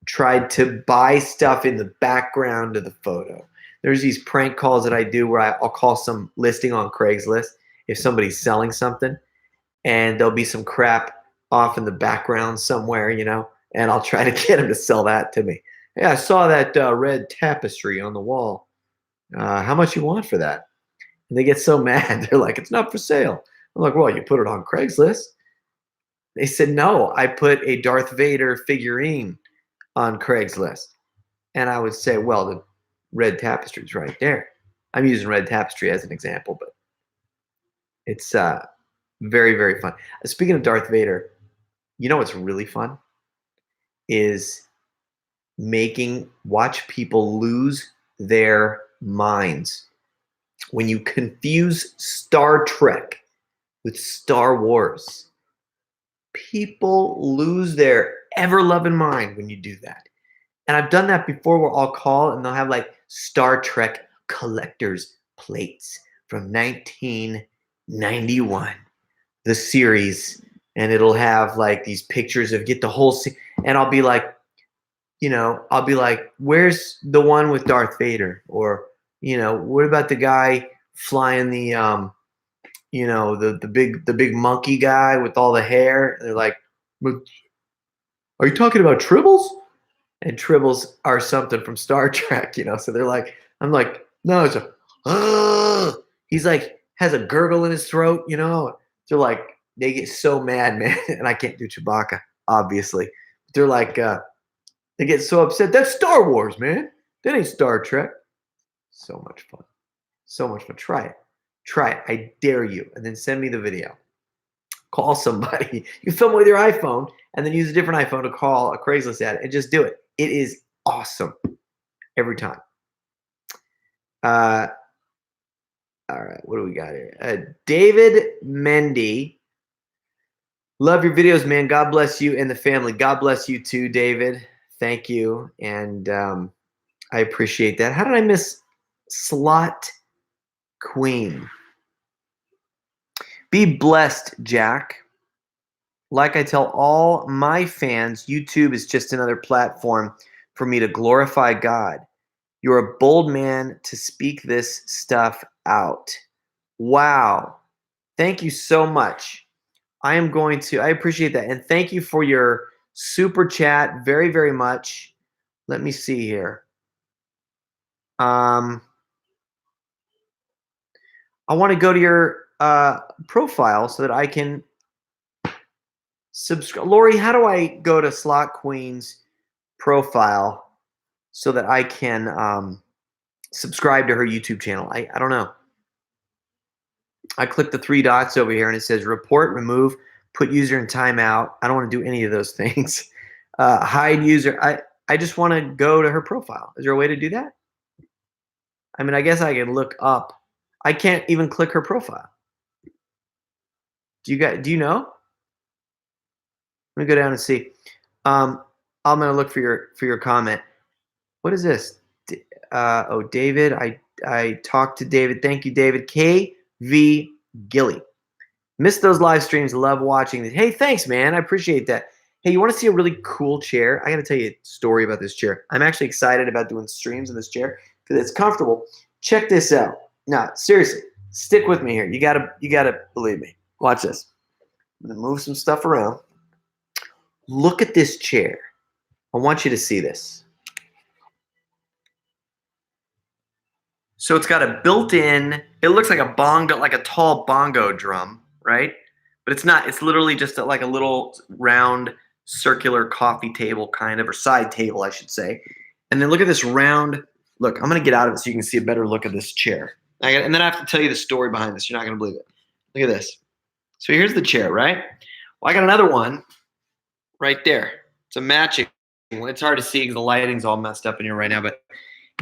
tried to buy stuff in the background of the photo. There's these prank calls that I do where I'll call some listing on Craigslist if somebody's selling something, and there'll be some crap off in the background somewhere, you know, and I'll try to get them to sell that to me. Hey, I saw that red tapestry on the wall. How much you want for that? And they get so mad. They're like, it's not for sale. I'm like, well, you put it on Craigslist. They said, no, I put a Darth Vader figurine on Craigslist. And I would say, well, the red tapestry is right there. I'm using red tapestry as an example, but it's very, very fun. Speaking of Darth Vader, you know what's really fun is watch people lose their minds when you confuse Star Trek with Star Wars. People lose their ever-loving mind when you do that. And I've done that before where I'll call and they'll have like Star Trek collector's plates from 1991, the series, and it'll have like these pictures of get the whole and I'll be like, you know, where's the one with Darth Vader? Or, you know, what about the guy flying the you know, the big monkey guy with all the hair? And they're like, are you talking about Tribbles? And Tribbles are something from Star Trek, you know. So they're like, I'm like, no, it's he's like has a gurgle in his throat, you know. They're like, they get so mad, man. And I can't do Chewbacca, obviously. They're like, they get so upset. That's Star Wars, man. That ain't Star Trek. So much fun. So much fun. Try it. Try it. I dare you. And then send me the video. Call somebody. You film it with your iPhone and then use a different iPhone to call a Craigslist ad and just do it. It is awesome every time. All right. What do we got here? David Mendy. Love your videos, man. God bless you and the family. God bless you too, David. Thank you. And I appreciate that. How did I miss Slot Queen? Be blessed, Jack. Like I tell all my fans, YouTube is just another platform for me to glorify God. You're a bold man to speak this stuff out. Wow. Thank you so much. I appreciate that. And thank you for your super chat very, very much. Let me see here. I want to go to your profile so that I can subscribe. Lori, how do I go to Slot Queen's profile so that I can subscribe to her YouTube channel? I don't know. I click the 3 dots over here and it says report, remove, put user in timeout. I don't want to do any of those things. Hide user. I just want to go to her profile. Is there a way to do that? I mean, I guess I can look up. I can't even click her profile. Do you know? Let me go down and see. I'm gonna look for your comment. What is this? Oh, David. I talked to David. Thank you, David. KV Gilly. Missed those live streams. Love watching this. Hey, thanks, man. I appreciate that. Hey, you want to see a really cool chair? I got to tell you a story about this chair. I'm actually excited about doing streams in this chair because it's comfortable. Check this out. Now, seriously, stick with me here. You gotta believe me. Watch this. I'm gonna move some stuff around. Look at this chair. I want you to see this. So it's got a built-in, it looks like a bongo, like a tall bongo drum, right? But it's not. It's literally just like a little round circular coffee table kind of, or side table, I should say. And then look at this round Look, I'm going to get out of it so you can see a better look at this chair. And then I have to tell you the story behind this. You're not going to believe it. Look at this. So here's the chair, right? Well, I got another one right there. It's a matching one. It's hard to see because the lighting's all messed up in here right now. But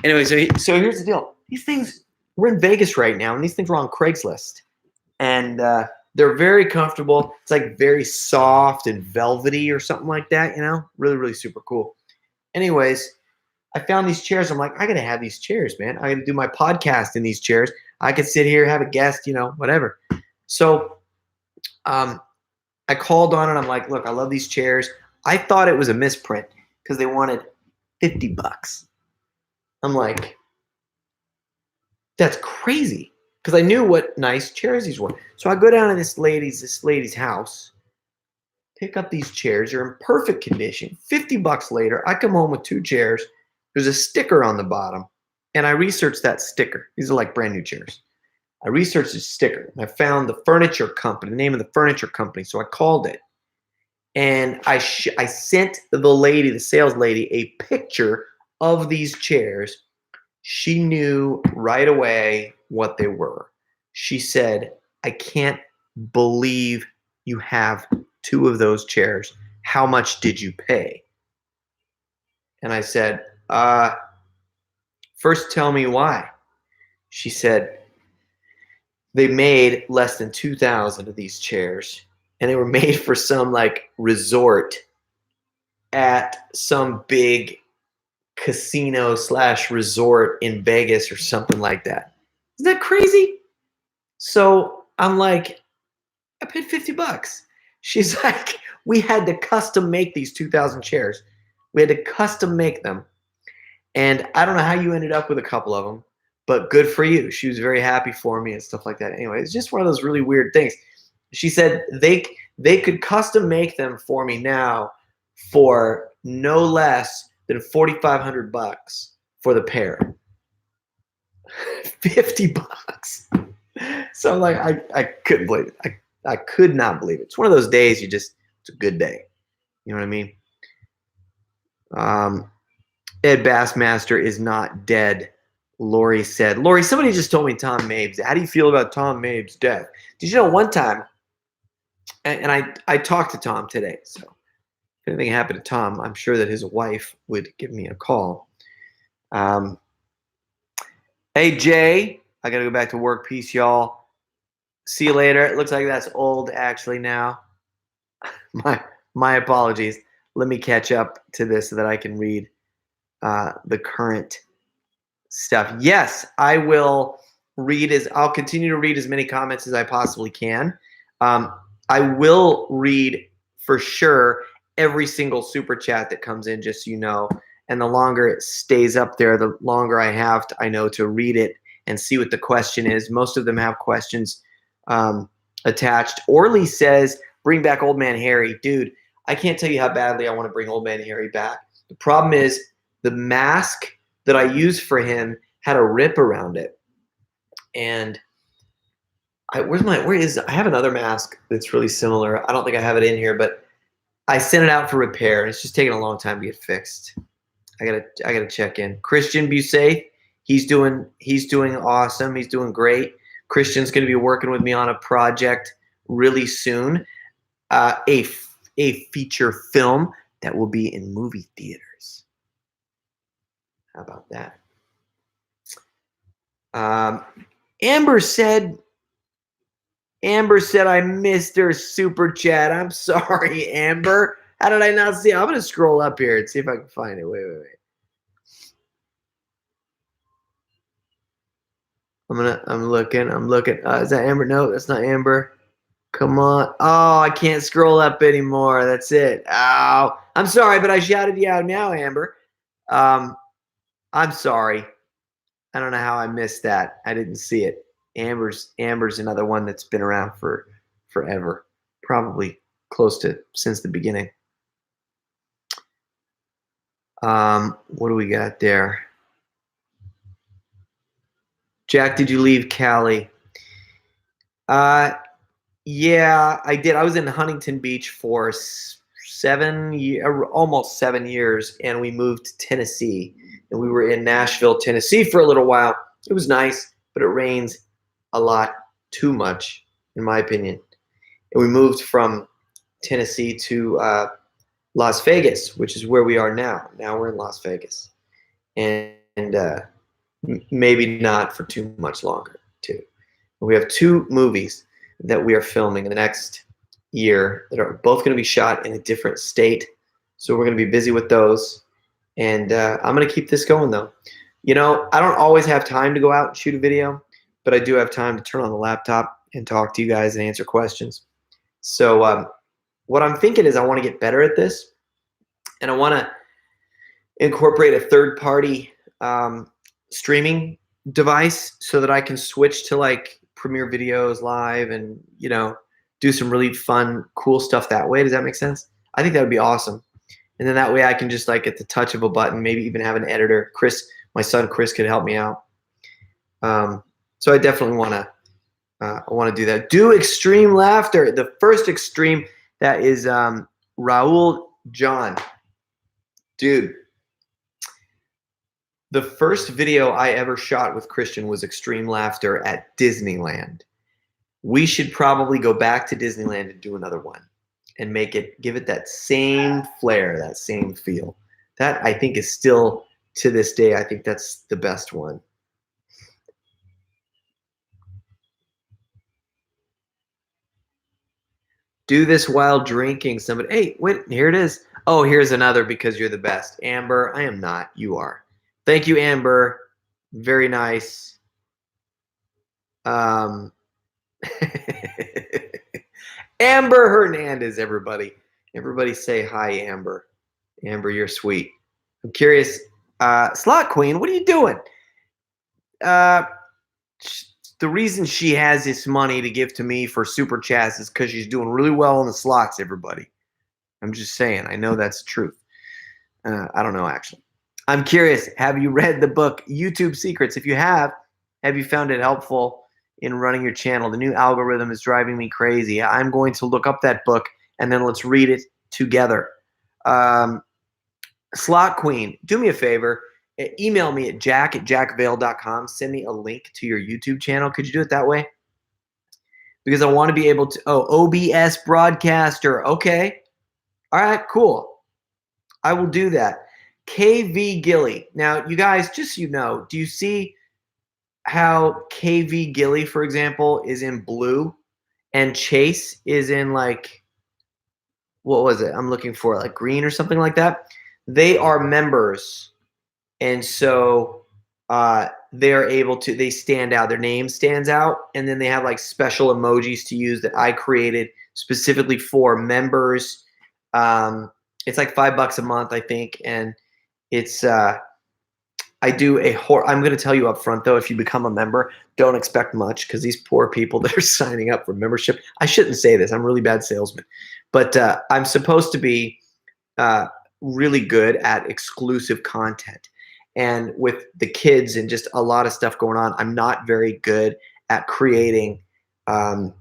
anyway, so here's the deal. These things, we're in Vegas right now, and these things were on Craigslist. And they're very comfortable. It's like very soft and velvety or something like that, you know? Really, really super cool. Anyways, I found these chairs. I'm like, I got to have these chairs, man. I got to do my podcast in these chairs. I could sit here, have a guest, you know, whatever. So I called on it. I'm like, look, I love these chairs. I thought it was a misprint because they wanted $50. I'm like, that's crazy. Because I knew what nice chairs these were. So I go down to this lady's house, pick up these chairs. They're in perfect condition. $50 later, I come home with 2 chairs. There's a sticker on the bottom, and I researched that sticker. These are like brand new chairs. I researched the sticker, and I found the furniture company, the name of the furniture company. So I called it, and I sent the lady, the sales lady, a picture of these chairs. She knew right away what they were. She said, I can't believe you have 2 of those chairs. How much did you pay? And I said, first tell me why. She said, they made less than 2,000 of these chairs, and they were made for some like resort at some big casino / resort in Vegas or something like that. Isn't that crazy? So I'm like, I paid $50. She's like, we had to custom make these 2,000 chairs. We had to custom make them. And I don't know how you ended up with a couple of them, but good for you. She was very happy for me and stuff like that. Anyway, it's just one of those really weird things. She said they could custom make them for me now for no less than $4,500 for the pair. $50. So I'm like, I couldn't believe it. I could not believe it. It's one of those days it's a good day. You know what I mean? Ed Bassmaster is not dead, Lori said. Lori, somebody just told me Tom Mabes. How do you feel about Tom Mabes' death? Did you know one time, and I talked to Tom today, so if anything happened to Tom, I'm sure that his wife would give me a call. Hey, Jay, I got to go back to work. Peace, y'all. See you later. It looks like that's old actually now. My apologies. Let me catch up to this so that I can read the current stuff. Yes, I will I'll continue to read as many comments as I possibly can. I will read for sure every single super chat that comes in, just so you know. And the longer it stays up there, the longer I have I know to read it and see what the question is. Most of them have questions attached. Orly says, bring back Old Man Harry. Dude, I can't tell you how badly I want to bring Old Man Harry back. The problem is the mask that I used for him had a rip around it. And I have another mask that's really similar. I don't think I have it in here, but I sent it out for repair, and it's just taking a long time to get fixed. I gotta check in. Christian Busay, he's doing awesome. He's doing great. Christian's gonna be working with me on a project really soon. A feature film that will be in movie theaters. How about that? Amber said I missed her super chat. I'm sorry, Amber. How did I not see it? I'm gonna scroll up here and see if I can find it. Wait. I'm looking. Is that Amber? No, that's not Amber. Come on. Oh, I can't scroll up anymore. That's it. Oh, I'm sorry, but I shouted you out now, Amber. I'm sorry. I don't know how I missed that. I didn't see it. Amber's another one that's been around for forever, probably close to since the beginning. What do we got there? Jack, did you leave Cali? Yeah, I did. I was in Huntington Beach for almost 7 years, and we moved to Tennessee. and we were in Nashville, Tennessee for a little while. It was nice, but it rains a lot too much, in my opinion. And we moved from Tennessee to Las Vegas, which is where we are now. Now we're in Las Vegas, and maybe not for too much longer, too. We have 2 movies that we are filming in the next year that are both going to be shot in a different state. So we're going to be busy with those. And I'm going to keep this going, though. You know, I don't always have time to go out and shoot a video, but I do have time to turn on the laptop and talk to you guys and answer questions. So what I'm thinking is I want to get better at this, and I want to incorporate a third-party streaming device so that I can switch to like Premiere Videos Live and, you know, do some really fun, cool stuff that way. Does that make sense? I think that would be awesome. And then that way I can just like at the touch of a button, maybe even have an editor. Chris, my son Chris, could help me out. So I definitely want to do that. Do extreme laughter. The first extreme, that is Raul John. Dude, the first video I ever shot with Christian was extreme laughter at Disneyland. We should probably go back to Disneyland and do another one and give it that same flair, that same feel. That I think is still, to this day, I think that's the best one. Do this while drinking. Somebody, hey, wait, here it is. Oh, here's another because you're the best. Amber, I am not. You are. Thank you, Amber. Very nice. Amber Hernandez, everybody. Everybody say hi, Amber. Amber, you're sweet. I'm curious. Slot Queen, what are you doing? The reason she has this money to give to me for Super Chats is because she's doing really well in the slots, everybody. I'm just saying. I know that's the truth. I don't know, actually. I'm curious, have you read the book YouTube Secrets? If you have you found it helpful in running your channel? The new algorithm is driving me crazy. I'm going to look up that book and then let's read it together. Slot Queen, do me a favor. Email me at jack@jackvale.com. Send me a link to your YouTube channel. Could you do it that way? Because I want to be able to, OBS broadcaster. Okay. All right, cool. I will do that. KV Gilly. Now, you guys, just so you know, do you see how KV Gilly, for example, is in blue and Chase is in like, what was it? I'm looking for like green or something like that. They are members. And so they're able to, they stand out. Their name stands out. And then they have like special emojis to use that I created specifically for members. It's like $5 a month, I think. And it's, I do I'm going to tell you up front, though, if you become a member, don't expect much because these poor people that are signing up for membership, I shouldn't say this. I'm a really bad salesman. But I'm supposed to be really good at exclusive content. And with the kids and just a lot of stuff going on, I'm not very good at creating a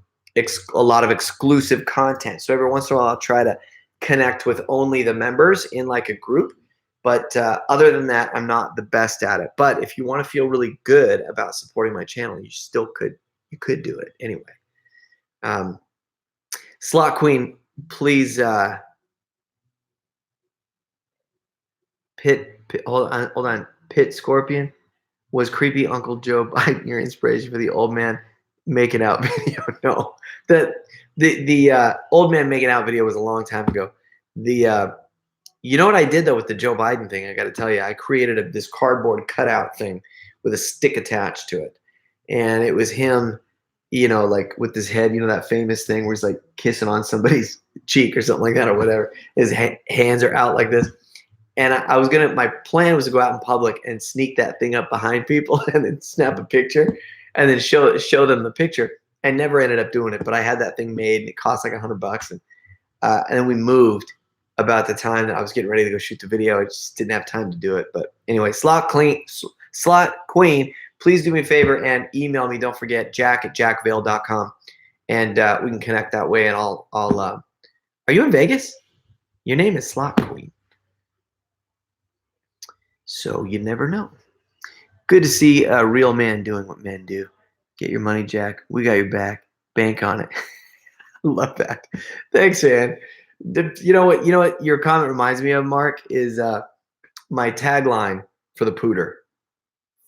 lot of exclusive content. So every once in a while, I'll try to connect with only the members in like a group. But other than that, I'm not the best at it. But if you want to feel really good about supporting my channel, you still could. You could do it anyway. Slot Queen, please. Pit, hold on. Pit Scorpion, was creepy Uncle Joe Biden your inspiration for the old man making out video? No, the old man making out video was a long time ago. You know what I did though with the Joe Biden thing? I got to tell you, I created this cardboard cutout thing with a stick attached to it, and it was him, you know, like with his head, you know, that famous thing where he's like kissing on somebody's cheek or something like that or whatever. His hands are out like this. And my plan was to go out in public and sneak that thing up behind people and then snap a picture and then show them the picture. I never ended up doing it, but I had that thing made and it cost like $100. And then we moved about the time that I was getting ready to go shoot the video. I just didn't have time to do it. But anyway, Slot Queen, please do me a favor and email me. Don't forget, jack@jackvale.com. And we can connect that way. And I'll are you in Vegas? Your name is Slot Queen. So you never know. Good to see a real man doing what men do. Get your money, Jack. We got your back. Bank on it. Love that. Thanks, man. You know what? You know what your comment reminds me of, Mark, is my tagline for the pooter: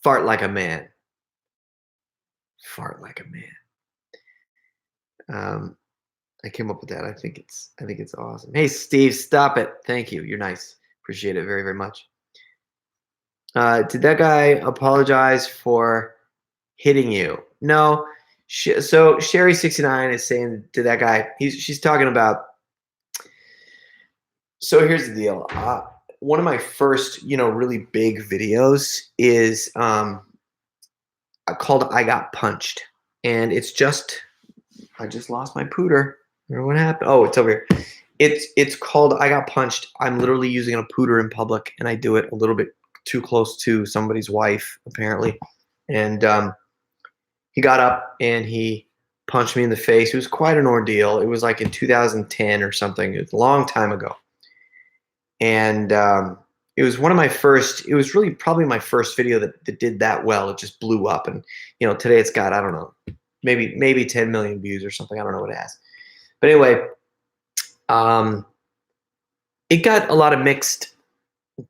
"Fart like a man." Fart like a man. I came up with that. I think it's awesome. Hey, Steve, stop it. Thank you. You're nice. Appreciate it very, very much. Did that guy apologize for hitting you? No. So Sherry69 is saying to that guy, she's talking about. So here's the deal. One of my first, really big videos is called "I Got Punched," and it's just I just lost my pooter. I don't know what happened. Oh, it's over here. It's called "I Got Punched." I'm literally using a pooter in public, and I do it a little bit too close to somebody's wife, apparently. And he got up and he punched me in the face. It was quite an ordeal. It was like in 2010 or something. It was a long time ago. And it was one of my first. It was really probably my first video that did that well. It just blew up, and today it's got, I don't know, maybe 10 million views or something. I don't know what it has. But anyway, it got a lot of mixed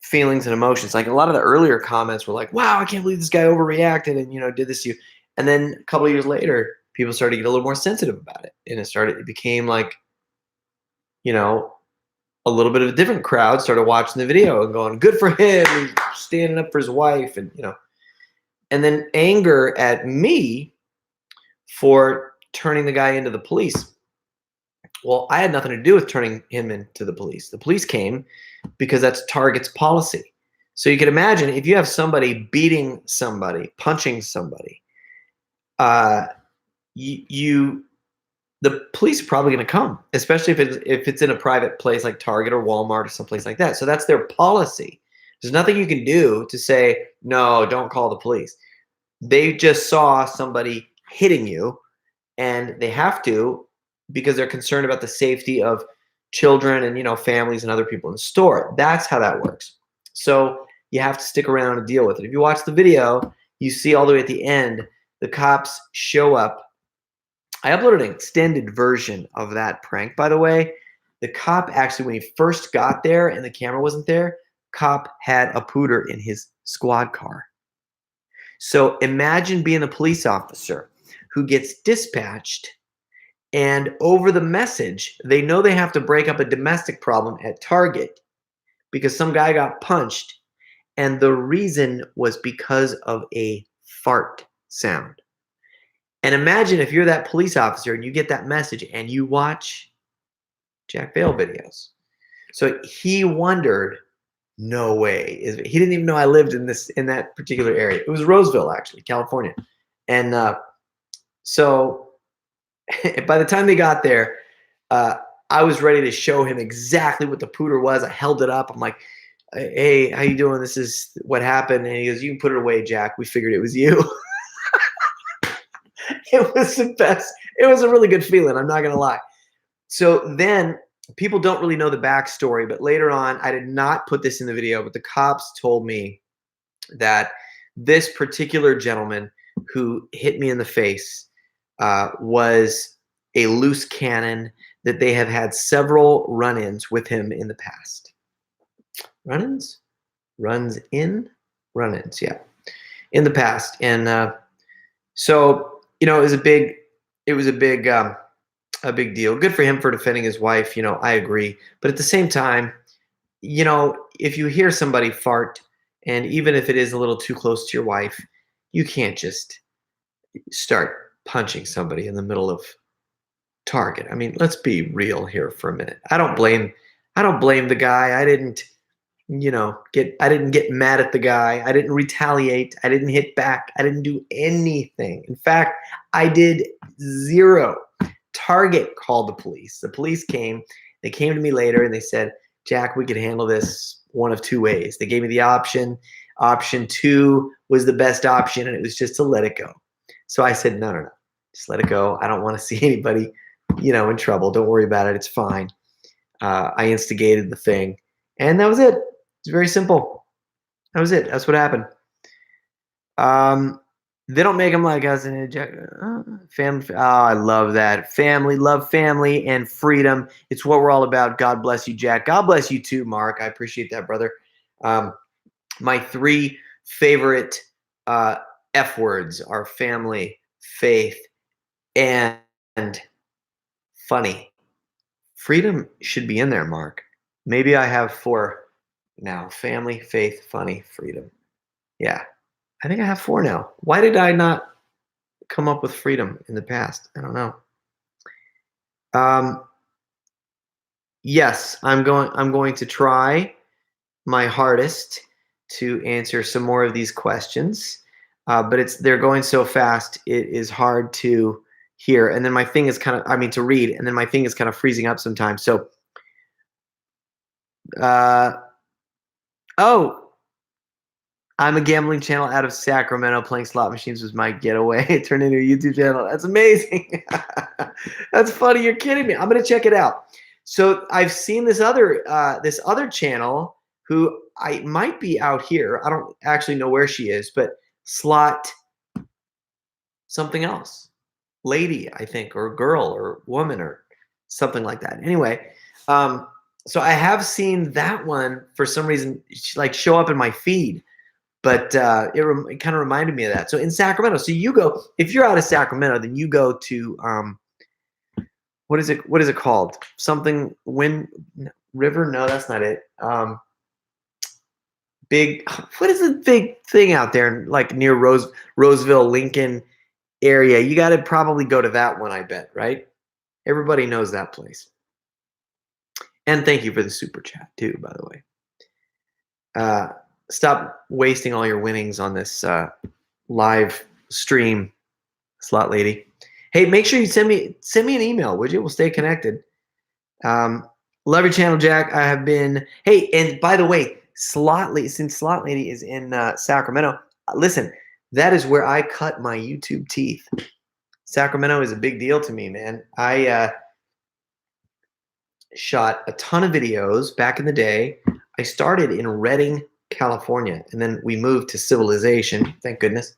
feelings and emotions. Like a lot of the earlier comments were like, "Wow, I can't believe this guy overreacted and did this to you." And then a couple of years later, people started to get a little more sensitive about it, and it became like, a little bit of a different crowd started watching the video and going, "Good for him, he's standing up for his wife," and then anger at me for turning the guy into the police. Well, I had nothing to do with turning him into the police. The police came because that's Target's policy. So you can imagine if you have somebody beating somebody, punching somebody, the police are probably going to come, especially if it's in a private place like Target or Walmart or someplace like that. So that's their policy. There's nothing you can do to say, "No, don't call the police." They just saw somebody hitting you, and they have to, because they're concerned about the safety of children and families and other people in the store. That's how that works. So you have to stick around and deal with it. If you watch the video, you see all the way at the end, the cops show up. I uploaded an extended version of that prank, by the way. The cop actually, when he first got there and the camera wasn't there, cop had a pooter in his squad car. So imagine being a police officer who gets dispatched, and over the message, they know they have to break up a domestic problem at Target because some guy got punched, and the reason was because of a fart sound. And imagine if you're that police officer and you get that message and you watch Jack Vale videos. So he wondered, no way. He didn't even know I lived in that particular area. It was Roseville, actually, California. And so by the time they got there, I was ready to show him exactly what the pooter was. I held it up. I'm like, "Hey, how you doing? This is what happened." And he goes, "You can put it away, Jack. We figured it was you." It was the best. It was a really good feeling. I'm not going to lie. So then people don't really know the backstory, but later on, I did not put this in the video, but the cops told me that this particular gentleman who hit me in the face was a loose cannon, that they have had several run-ins with him in the past. Run-ins? Runs-in? Run-ins, yeah. In the past. And so it was a big deal. Good for him for defending his wife. I agree. But at the same time, if you hear somebody fart, and even if it is a little too close to your wife, you can't just start punching somebody in the middle of Target. I mean, let's be real here for a minute. I don't blame the guy. I didn't get mad at the guy. I didn't retaliate. I didn't hit back. I didn't do anything. In fact, I did zero. Target called the police. The police came. They came to me later and they said, "Jack, we could handle this one of two ways." They gave me the option. Option 2 was the best option, and it was just to let it go. So I said, no. Just let it go. I don't want to see anybody, in trouble. Don't worry about it. It's fine. I instigated the thing, and that was it. It's very simple. That was it. That's what happened. They don't make them like us in family. Oh, I love that. Family, love family, and freedom. It's what we're all about. God bless you, Jack. God bless you too, Mark. I appreciate that, brother. My three favorite F words are family, faith, and funny. Freedom should be in there, Mark. Maybe I have four now. Family, faith, funny, freedom. Yeah. I think I have four now. Why did I not come up with freedom in the past? I don't know. Um, yes, I'm going to try my hardest to answer some more of these questions. But they're going so fast, it is hard to hear. And then my thing is to read, and then my thing is kind of freezing up sometimes. So, uh, oh, I'm a gambling channel out of Sacramento. Playing slot machines was my getaway. It turned into a YouTube channel. That's amazing. That's funny. You're kidding me. I'm gonna check it out. So I've seen this other channel who I might be out here. I don't actually know where she is, but slot something else, lady, I think, or girl, or woman, or something like that. Anyway, so I have seen that one for some reason, like show up in my feed. But it kind of reminded me of that. So in Sacramento, so you go, if you're out of Sacramento, then you go to what is it called? Something Wind River? No, that's not it. Big. What is the big thing out there, like near Roseville, Lincoln area? You got to probably go to that one, I bet, right? Everybody knows that place. And thank you for the super chat too, by the way. Stop wasting all your winnings on this live stream, slot lady. Hey, make sure you send me an email, would you? We'll stay connected. Love your channel, Jack. I have been. Hey, and by the way, since slot lady is in Sacramento, listen, that is where I cut my YouTube teeth. Sacramento is a big deal to me, man. I shot a ton of videos back in the day. I started in Redding, California, and then we moved to Civilization, thank goodness,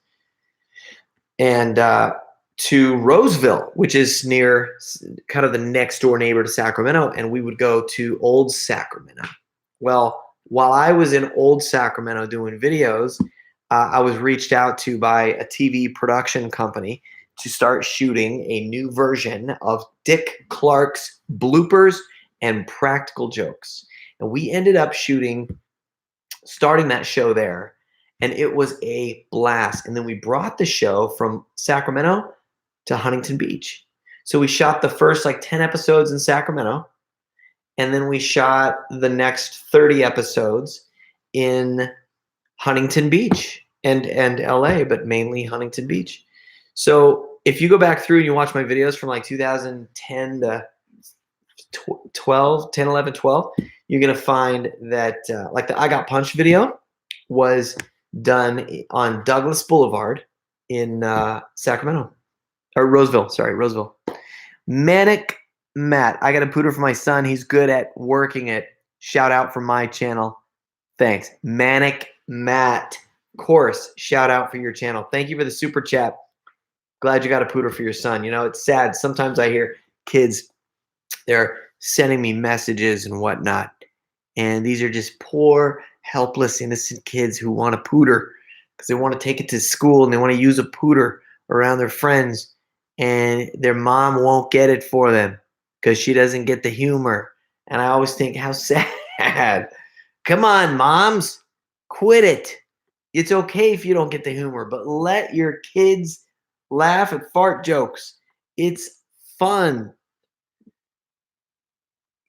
and to Roseville, which is near kind of the next door neighbor to Sacramento, and we would go to Old Sacramento. Well, while I was in Old Sacramento doing videos, I was reached out to by a TV production company to start shooting a new version of Dick Clark's bloopers and practical jokes. And we ended up starting that show there, and it was a blast. And then we brought the show from Sacramento to Huntington Beach. So we shot the first like 10 episodes in Sacramento, and then we shot the next 30 episodes in Huntington Beach and LA, but mainly Huntington Beach. So if you go back through and you watch my videos from like 2010 to 10, 11, 12, you're going to find that like the I Got Punched video was done on Douglas Boulevard in Sacramento. Or Roseville, sorry, Roseville. Manic Matt, I got a pooter for my son. He's good at working it. Shout out from my channel. Thanks. Manic Matt, of course, shout out for your channel. Thank you for the super chat. Glad you got a pooter for your son. You know, it's sad. Sometimes I hear kids, they're sending me messages and whatnot, and these are just poor, helpless, innocent kids who want a pooter because they want to take it to school and they want to use a pooter around their friends, and their mom won't get it for them because she doesn't get the humor. And I always think, how sad. Come on, moms, quit it. It's okay if you don't get the humor, but let your kids laugh at fart jokes. It's fun.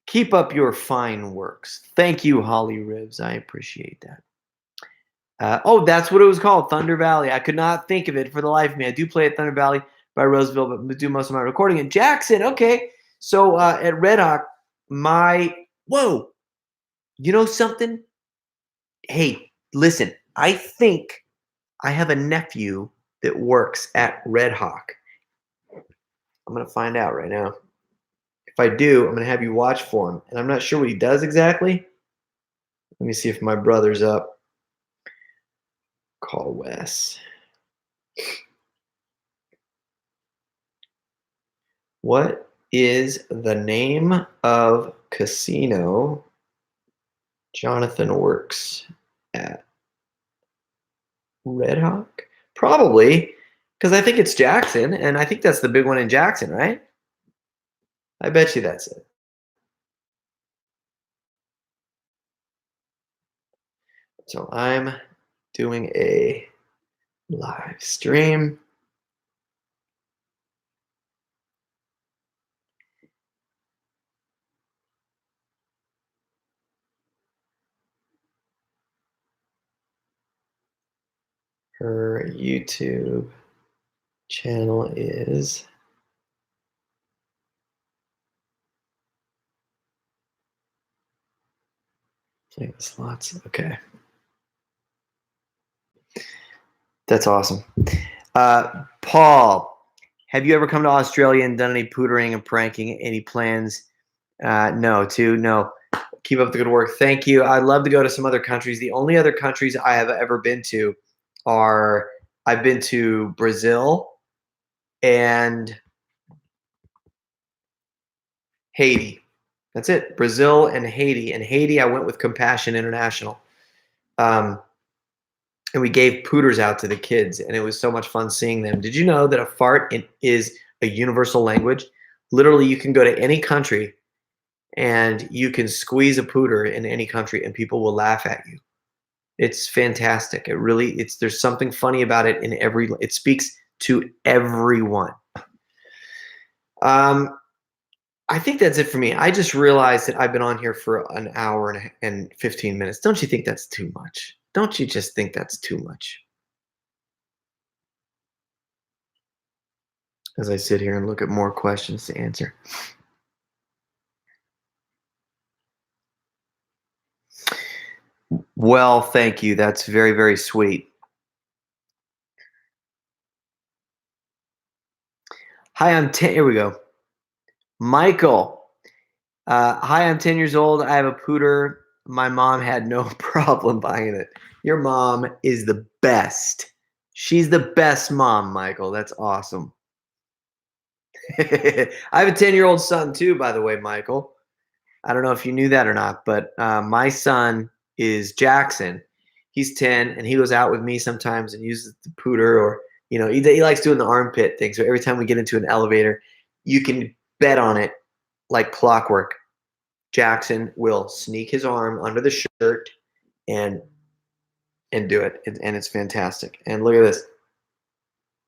Keep up your fine works. Thank you, Holly Ribs. I appreciate that. Oh, that's what it was called, Thunder Valley. I could not think of it for the life of me. I do play at Thunder Valley by Roseville, but do most of my recording in Jackson. Okay, so at Red Hawk, whoa, you know something? Hey, listen, I think I have a nephew that works at Red Hawk. I'm going to find out right now. If I do, I'm going to have you watch for him. And I'm not sure what he does exactly. Let me see if my brother's up. call Wes. What is the name of casino Jonathan works at? Red Hawk? Probably, because I think it's Jackson, and I think that's the big one in Jackson, right? I bet you that's it. So I'm doing a live stream. Her YouTube channel is playing the slots. Okay. That's awesome. Paul, have you ever come to Australia and done any pootering and pranking? Any plans? No. Keep up the good work. Thank you. I'd love to go to some other countries. The only other countries I have ever been to are I've been to Brazil and Haiti. That's it. Brazil and Haiti. And Haiti, I went with Compassion International. And we gave pooters out to the kids, and it was so much fun seeing them. Did you know that a fart is a universal language? Literally, you can go to any country and you can squeeze a pooter in any country and people will laugh at you. It's fantastic. There's something funny about it it speaks to everyone. I think that's it for me. I just realized that I've been on here for an hour and 15 minutes. Don't you think that's too much? Don't you just think that's too much? As I sit here and look at more questions to answer. Well, thank you. That's very, very sweet. Hi, I'm 10. Here we go. Michael. Hi, I'm 10 years old. I have a pooter. My mom had no problem buying it. Your mom is the best. She's the best mom, Michael. That's awesome. I have a 10-year-old son too, by the way, Michael. I don't know if you knew that or not, but my son is Jackson. He's 10, and he goes out with me sometimes and uses the pooter, or he likes doing the armpit thing. So every time we get into an elevator, you can bet on it like clockwork. Jackson will sneak his arm under the shirt and do it, and it's fantastic. And look at this.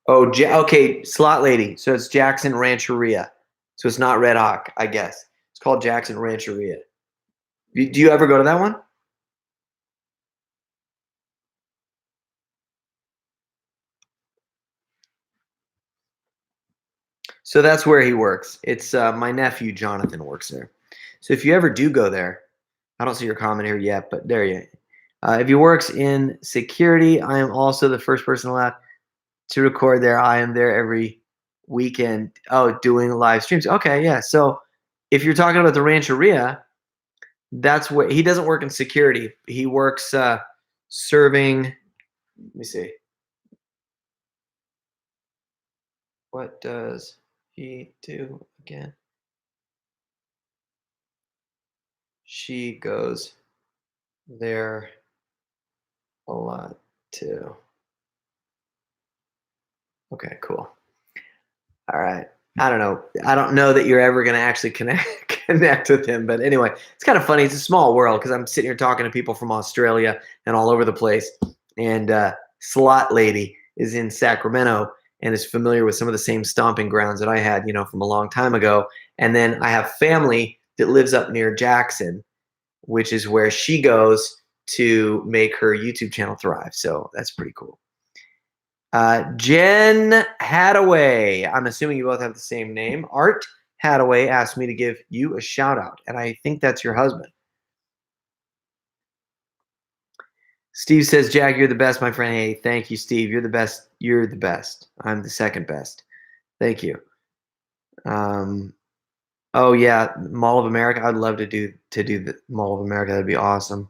Oh, okay, slot lady. So it's Jackson Rancheria. So it's not Red Hawk, I guess. It's called Jackson Rancheria. Do you ever go to that one? So that's where he works. It's my nephew Jonathan works there. So if you ever do go there, I don't see your comment here yet, but there you. If he works in security, I am also the first person allowed to record there. I am there every weekend. Oh, doing live streams. Okay, yeah. So if you're talking about the Rancheria, that's where he doesn't work in security. He works serving. Let me see. What does he do again? She goes there a lot too. Okay, cool. All right. I don't know. I don't know that you're ever going to actually connect with him, but anyway, it's kind of funny. It's a small world because I'm sitting here talking to people from Australia and all over the place. And Slot Lady is in Sacramento and is familiar with some of the same stomping grounds that I had, from a long time ago. And then I have family that lives up near Jackson, which is where she goes to make her YouTube channel thrive. So that's pretty cool. Jen Hadaway. I'm assuming you both have the same name. Art Hadaway asked me to give you a shout out, and I think that's your husband. Steve says, Jack, you're the best, my friend. Hey, thank you, Steve. You're the best. You're the best. I'm the second best. Thank you. Oh yeah, Mall of America. I'd love to do the Mall of America. That'd be awesome.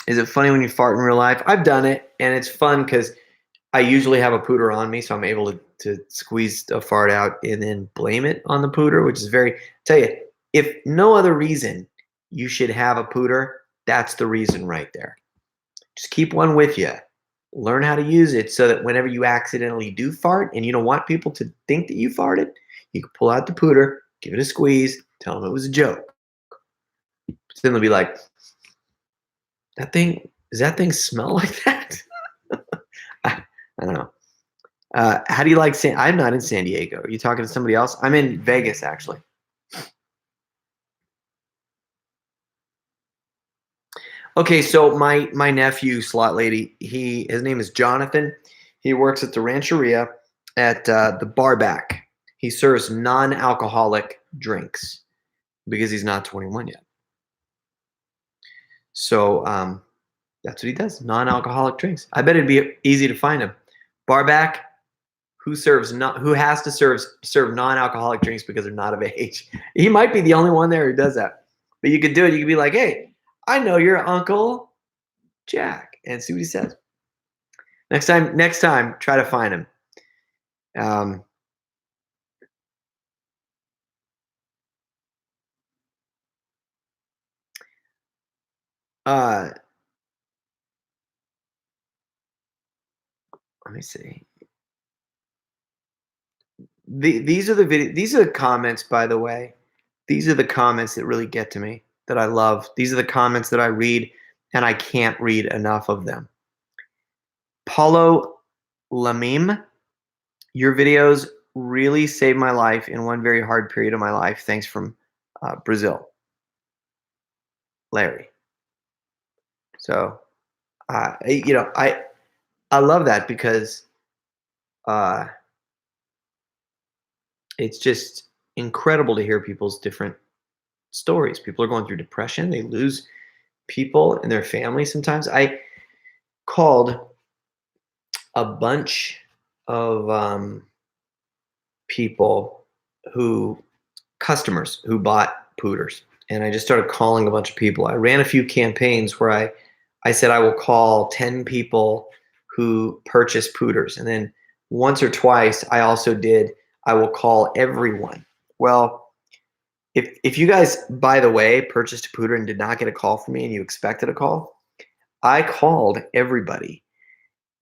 Is it funny when you fart in real life? I've done it, and it's fun because I usually have a pooter on me, so I'm able to squeeze a fart out and then blame it on the pooter, which is very. Tell you, if no other reason, you should have a pooter. That's the reason right there. Just keep one with you. Learn how to use it so that whenever you accidentally do fart and you don't want people to think that you farted, you can pull out the pooter, give it a squeeze, tell them it was a joke. So then they'll be like, does that thing smell like that? I don't know. How do you like I'm not in San Diego. Are you talking to somebody else? I'm in Vegas, actually. Okay, so my nephew, Slot Lady, his name is Jonathan. He works at the Rancheria at the bar back. He serves non-alcoholic drinks because he's not 21 yet. So that's what he does, non-alcoholic drinks. I bet it'd be easy to find him. Bar back, who has to serve non-alcoholic drinks because they're not of age. He might be the only one there who does that. But you could do it. You could be like, hey, I know your Uncle Jack, and see what he says. Next time, try to find him. Let me see. These are the comments, by the way. These are the comments that really get to me, that I love. These are the comments that I read, and I can't read enough of them. Paulo Lamim, your videos really saved my life in one very hard period of my life. Thanks from Brazil. Larry. So, I love that because it's just incredible to hear people's different stories. People are going through depression. They lose people in their family sometimes. I called a bunch of customers who bought pooters. And I just started calling a bunch of people. I ran a few campaigns where I said I will call 10 people who purchase pooters. And then once or twice, I also did, I will call everyone. Well, if you guys, by the way, purchased a pooter and did not get a call from me and you expected a call, I called everybody.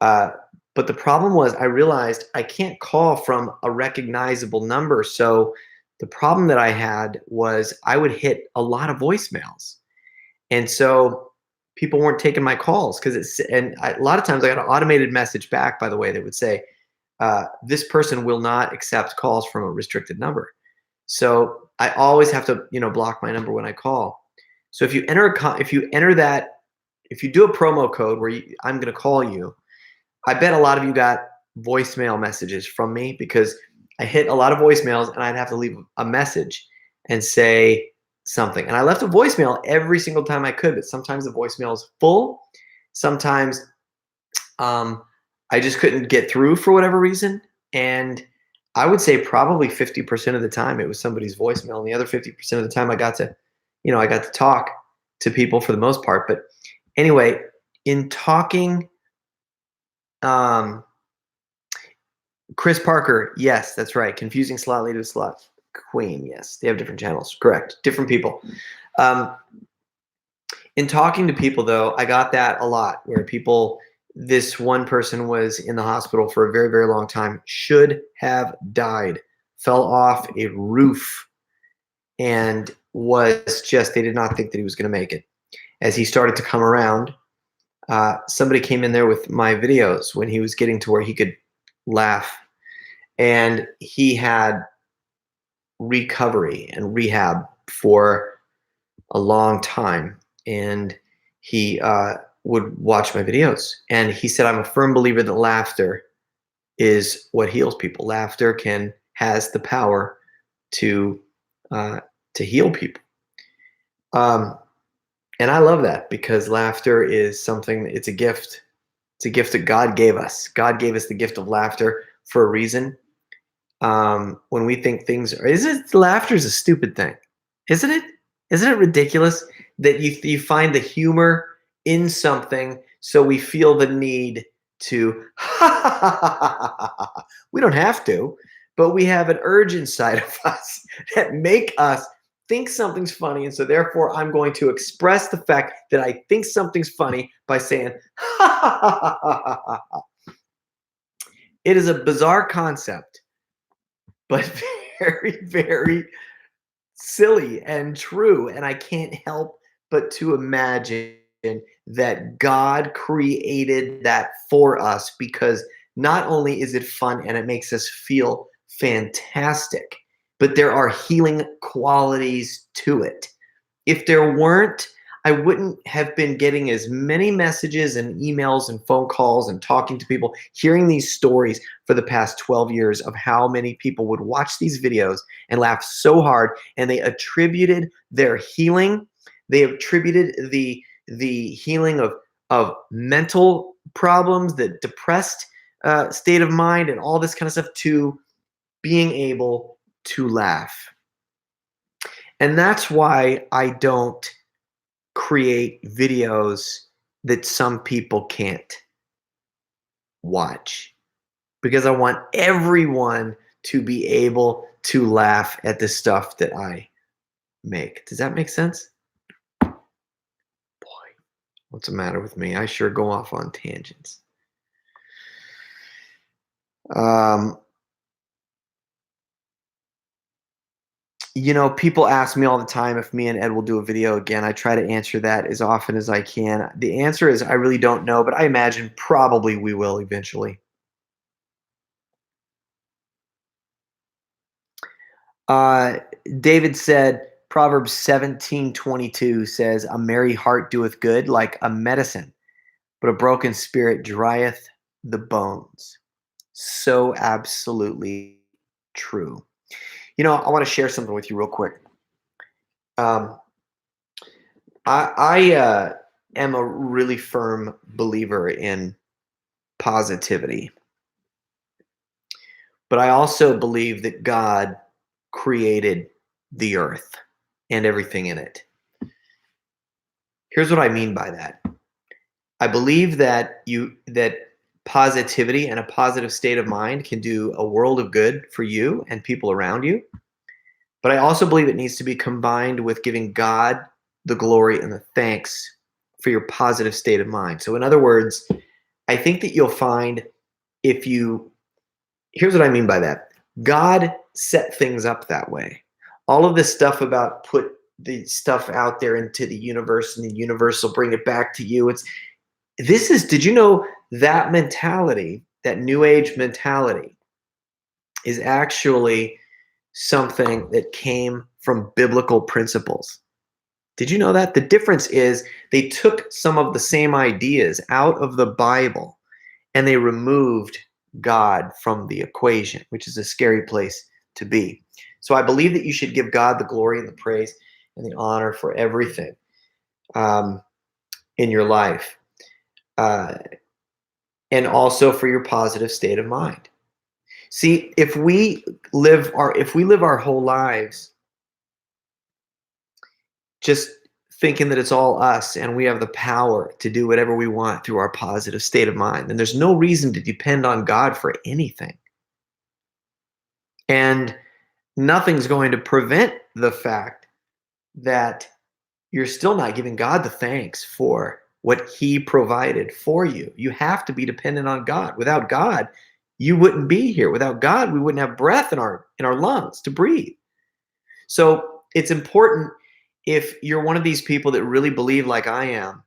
But the problem was I realized I can't call from a recognizable number. So the problem that I had was I would hit a lot of voicemails. And so people weren't taking my calls a lot of times I got an automated message back, by the way, that would say, this person will not accept calls from a restricted number. So I always have to, block my number when I call. So if you do a promo code where I'm going to call you, I bet a lot of you got voicemail messages from me because I hit a lot of voicemails and I'd have to leave a message and say something. And I left a voicemail every single time I could, but sometimes the voicemail is full. Sometimes I just couldn't get through for whatever reason. And I would say probably 50% of the time it was somebody's voicemail. And the other 50% of the time I got to talk to people for the most part. But anyway, in talking, Chris Parker, yes, that's right. Confusing slot lady with slot queen. Yes, they have different channels. Correct. Different people. In talking to people, though, I got that a lot where this one person was in the hospital for a very, very long time, should have died, fell off a roof, and they did not think that he was going to make it. As he started to come around, somebody came in there with my videos when he was getting to where he could laugh, and he had recovery and rehab for a long time, and he would watch my videos, and he said, I'm a firm believer that laughter is what heals people. Laughter has the power to heal people. And I love that because laughter is something, it's a gift. It's a gift that God gave us. God gave us the gift of laughter for a reason. When we think laughter is a stupid thing, isn't it? Isn't it ridiculous? that you find the humor in something, so we feel the need to we don't have to, but we have an urge inside of us that make us think something's funny, and so therefore I'm going to express the fact that I think something's funny by saying it is a bizarre concept, but very, very silly and true. And I can't help but to imagine that God created that for us, because not only is it fun and it makes us feel fantastic, but there are healing qualities to it. If there weren't, I wouldn't have been getting as many messages and emails and phone calls and talking to people, hearing these stories for the past 12 years of how many people would watch these videos and laugh so hard, and they attributed their healing. They attributed the healing of mental problems, the depressed state of mind, and all this kind of stuff to being able to laugh. And that's why I don't create videos that some people can't watch, because I want everyone to be able to laugh at the stuff that I make. Does that make sense? Boy, what's the matter with me? I sure go off on tangents. You know, people ask me all the time if me and Ed will do a video again. I try to answer that as often as I can. The answer is I really don't know, but I imagine probably we will eventually. David said, Proverbs 17:22 says, a merry heart doeth good like a medicine, but a broken spirit drieth the bones. So absolutely true. You know, I want to share something with you real quick. I am a really firm believer in positivity, but I also believe that God created the earth and everything in it. Here's what I mean by that. I believe that positivity and a positive state of mind can do a world of good for you and people around you. But I also believe it needs to be combined with giving God the glory and the thanks for your positive state of mind. So in other words, I think that you'll find here's what I mean by that. God set things up that way. All of this stuff about put the stuff out there into the universe and the universe will bring it back to you. Did you know that mentality, that new age mentality, is actually something that came from biblical principles? Did you know that? The difference is they took some of the same ideas out of the Bible and they removed God from the equation, which is a scary place to be. So I believe that you should give God the glory and the praise and the honor for everything in your life, and also for your positive state of mind. See, if we live our whole lives just thinking that it's all us and we have the power to do whatever we want through our positive state of mind, then there's no reason to depend on God for anything. And nothing's going to prevent the fact that you're still not giving God the thanks for what he provided for you. You have to be dependent on God. Without God, you wouldn't be here. Without God, we wouldn't have breath in our lungs to breathe. So it's important, if you're one of these people that really believe, like I am,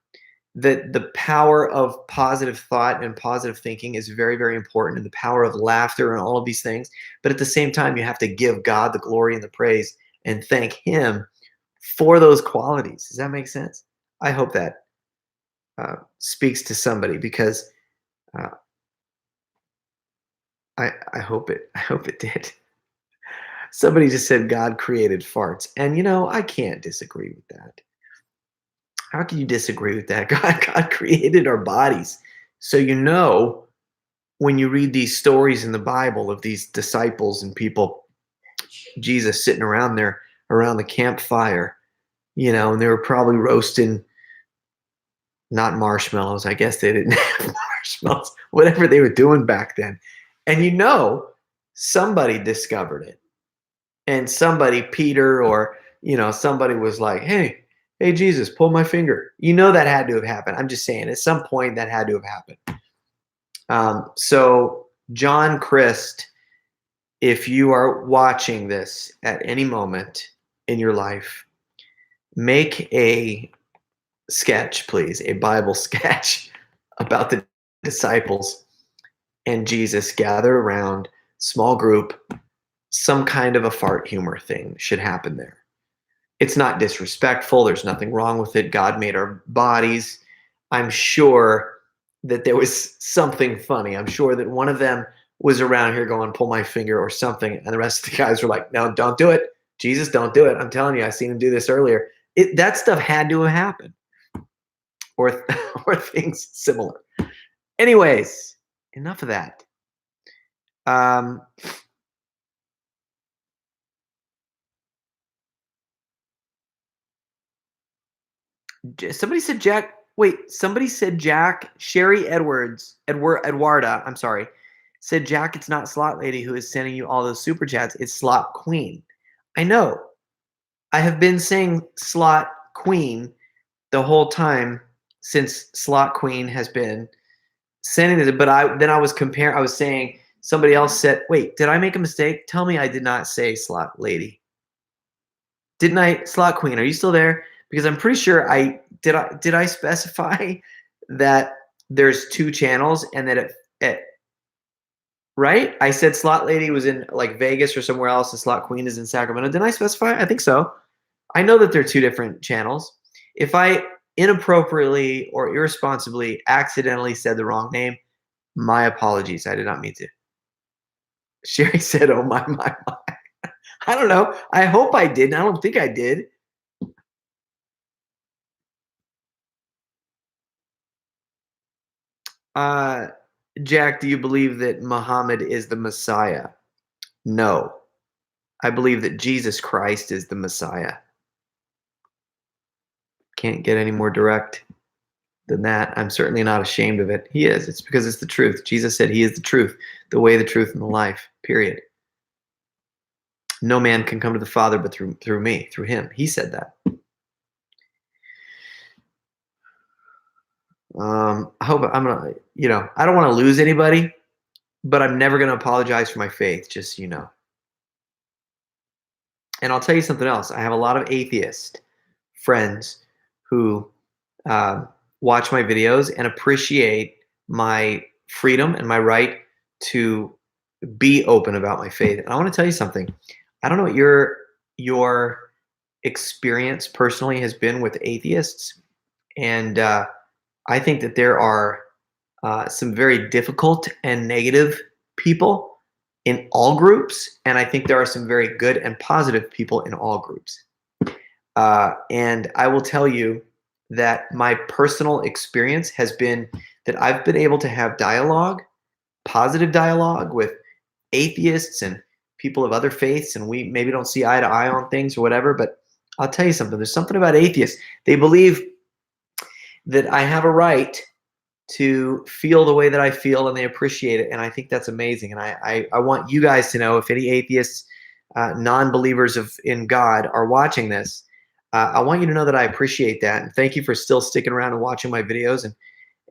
that the power of positive thought and positive thinking is very, very important, and the power of laughter and all of these things. But at the same time, you have to give God the glory and the praise and thank him for those qualities. Does that make sense? I hope that speaks to somebody, because I hope it did. Somebody just said God created farts, and you know, I can't disagree with that. How can you disagree with that? God created our bodies. So you know, when you read these stories in the Bible of these disciples and people, Jesus sitting around there around the campfire, and they were probably roasting not marshmallows. I guess they didn't have marshmallows, whatever they were doing back then. And somebody discovered it. And somebody, Peter or, somebody was like, hey, Jesus, pull my finger. That had to have happened. I'm just saying, at some point that had to have happened. So John Christ, if you are watching this at any moment in your life, make a sketch, please, a Bible sketch about the disciples and Jesus gather around, small group, some kind of a fart humor thing should happen there. It's not disrespectful. There's nothing wrong with it. God made our bodies. I'm sure that there was something funny. I'm sure that one of them was around here going, pull my finger or something. And the rest of the guys were like, no, don't do it. Jesus, don't do it. I'm telling you, I seen him do this earlier. That stuff had to have happened. Or things similar. Anyways, enough of that. Somebody said Jack. Wait, somebody said Jack. Sherry Edwarda. I'm sorry. Said Jack. It's not Slot Lady who is sending you all those super chats. It's Slot Queen. I know. I have been saying Slot Queen the whole time since Slot Queen has been sending it. But I was comparing. I was saying somebody else said, wait, did I make a mistake? Tell me I did not say Slot Lady. Didn't I? Slot Queen, are you still there? Because I'm pretty sure did I specify that there's 2 channels and that right? I said Slot Lady was in like Vegas or somewhere else and Slot Queen is in Sacramento. Didn't I specify? I think so. I know that they're 2 different channels. If I inappropriately or irresponsibly accidentally said the wrong name, my apologies. I did not mean to. Sherry said, oh my. I don't know. I hope I didn't. I don't think I did. Jack, do you believe that Muhammad is the Messiah? No. I believe that Jesus Christ is the Messiah. Can't get any more direct than that. I'm certainly not ashamed of it. He is. It's because it's the truth. Jesus said he is the truth, the way, the truth, and the life, period. No man can come to the Father but through me, through him. He said that. I hope I'm gonna, I don't want to lose anybody, but I'm never gonna apologize for my faith, just so you know. And I'll tell you something else. I have a lot of atheist friends who watch my videos and appreciate my freedom and my right to be open about my faith. And I want to tell you something. I don't know what your experience personally has been with atheists, and I think that there are some very difficult and negative people in all groups, and I think there are some very good and positive people in all groups. And I will tell you that my personal experience has been that I've been able to have dialogue, positive dialogue with atheists and people of other faiths, and we maybe don't see eye to eye on things or whatever, but I'll tell you something. There's something about atheists. They believe that I have a right to feel the way that I feel, and they appreciate it, and I think that's amazing. And I want you guys to know, if any atheists, non-believers in God are watching this, I want you to know that I appreciate that, and thank you for still sticking around and watching my videos.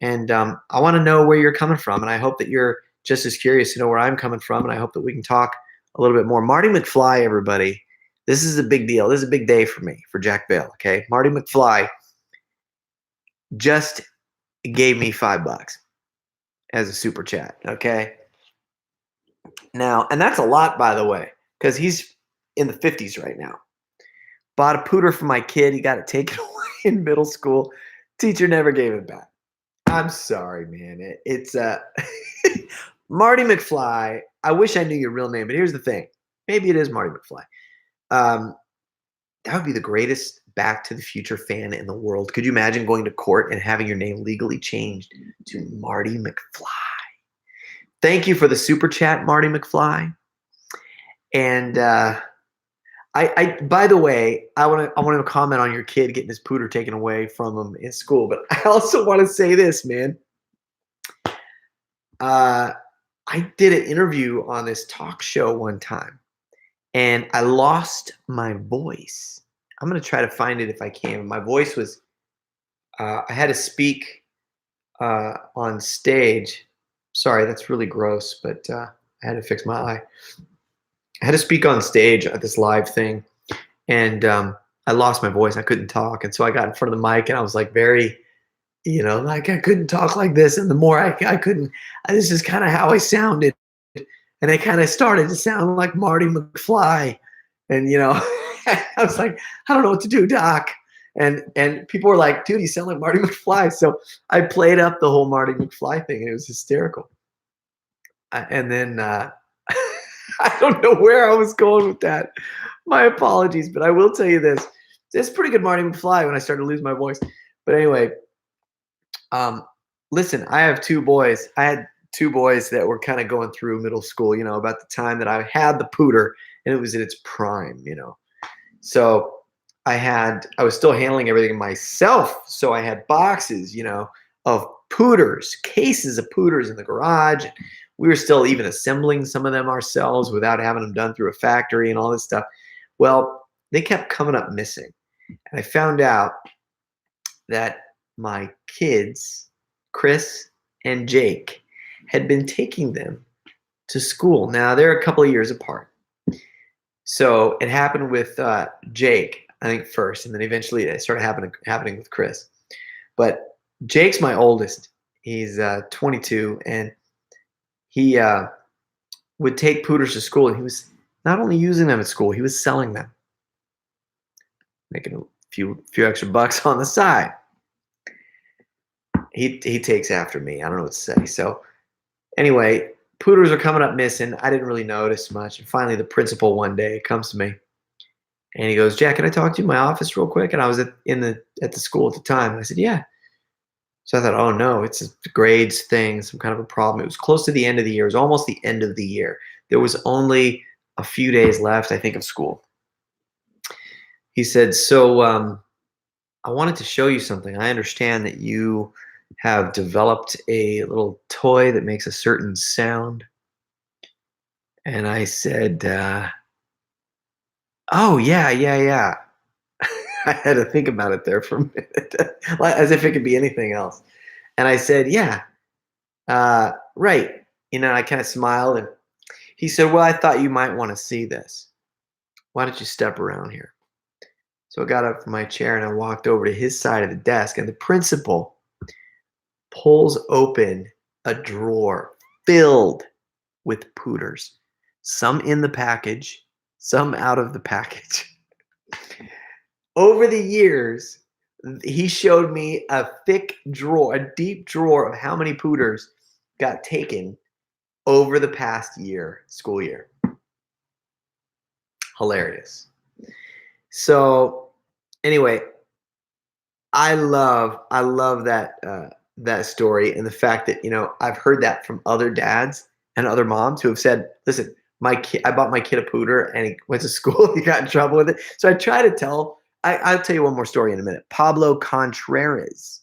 And I want to know where you're coming from, and I hope that you're just as curious to know where I'm coming from, and I hope that we can talk a little bit more. Marty McFly, everybody, this is a big deal. This is a big day for me, for Jack Vale. Okay, Marty McFly just gave me $5 as a super chat. Okay. Now, and that's a lot, by the way, because he's in the 50s right now. Bought a pooter for my kid. He got it taken away in middle school. Teacher never gave it back. I'm sorry, man. It's Marty McFly. I wish I knew your real name, but here's the thing. Maybe it is Marty McFly. That would be the greatest Back to the Future fan in the world. Could you imagine going to court and having your name legally changed to Marty McFly? Thank you for the super chat, Marty McFly. And By the way, I want to comment on your kid getting his pooter taken away from him in school, but I also want to say this, man. I did an interview on this talk show one time, and I lost my voice. I'm gonna try to find it if I can. My voice was. I had to speak on stage. Sorry, that's really gross, but I had to fix my eye. I had to speak on stage at this live thing, and I lost my voice. I couldn't talk, and so I got in front of the mic, and I was like very, like I couldn't talk like this, and the more I couldn't, this is kind of how I sounded, and I kind of started to sound like Marty McFly, and I was like, I don't know what to do, Doc, and people were like, dude, you sound like Marty McFly. So I played up the whole Marty McFly thing, and it was hysterical. And then I don't know where I was going with that. My apologies, but I will tell you this: it's pretty good Marty McFly when I started to lose my voice. But anyway, listen, I have two boys. I had two boys that were kind of going through middle school, about the time that I had the pooter, and it was in its prime, So I was still handling everything myself. So I had boxes, of pooters, cases of pooters in the garage. We were still even assembling some of them ourselves without having them done through a factory and all this stuff. Well, they kept coming up missing. And I found out that my kids, Chris and Jake, had been taking them to school. Now, they're a couple of years apart. So it happened with Jake, I think, first, and then eventually it started happening with Chris. But Jake's my oldest. He's 22, and he would take pooters to school, and he was not only using them at school, he was selling them, making a few extra bucks on the side. He takes after me. I don't know what to say. So anyway, pooters are coming up missing. I didn't really notice much. And finally, the principal one day comes to me, and he goes, "Jack, can I talk to you in my office real quick?" And I was at the school at the time. And I said, "Yeah." So I thought, oh no, it's a grades thing, some kind of a problem. It was close to the end of the year. It was almost the end of the year. There was only a few days left, I think, of school. He said, "So I wanted to show you something. I understand that you have developed a little toy that makes a certain sound." And I said, "Oh, yeah, yeah, yeah." I had to think about it there for a minute, as if it could be anything else. And I said, "Yeah, right." I kind of smiled, and he said, "Well, I thought you might want to see this. Why don't you step around here?" So I got up from my chair and I walked over to his side of the desk, and the principal pulls open a drawer filled with pooters, some in the package, some out of the package. Over the years, he showed me a thick drawer, a deep drawer of how many pooters got taken over the past school year. Hilarious. So anyway, I love that story, and the fact that I've heard that from other dads and other moms who have said, "Listen, I bought my kid a pooter, and he went to school. He got in trouble with it." So I try to tell. I'll tell you one more story in a minute. Pablo Contreras.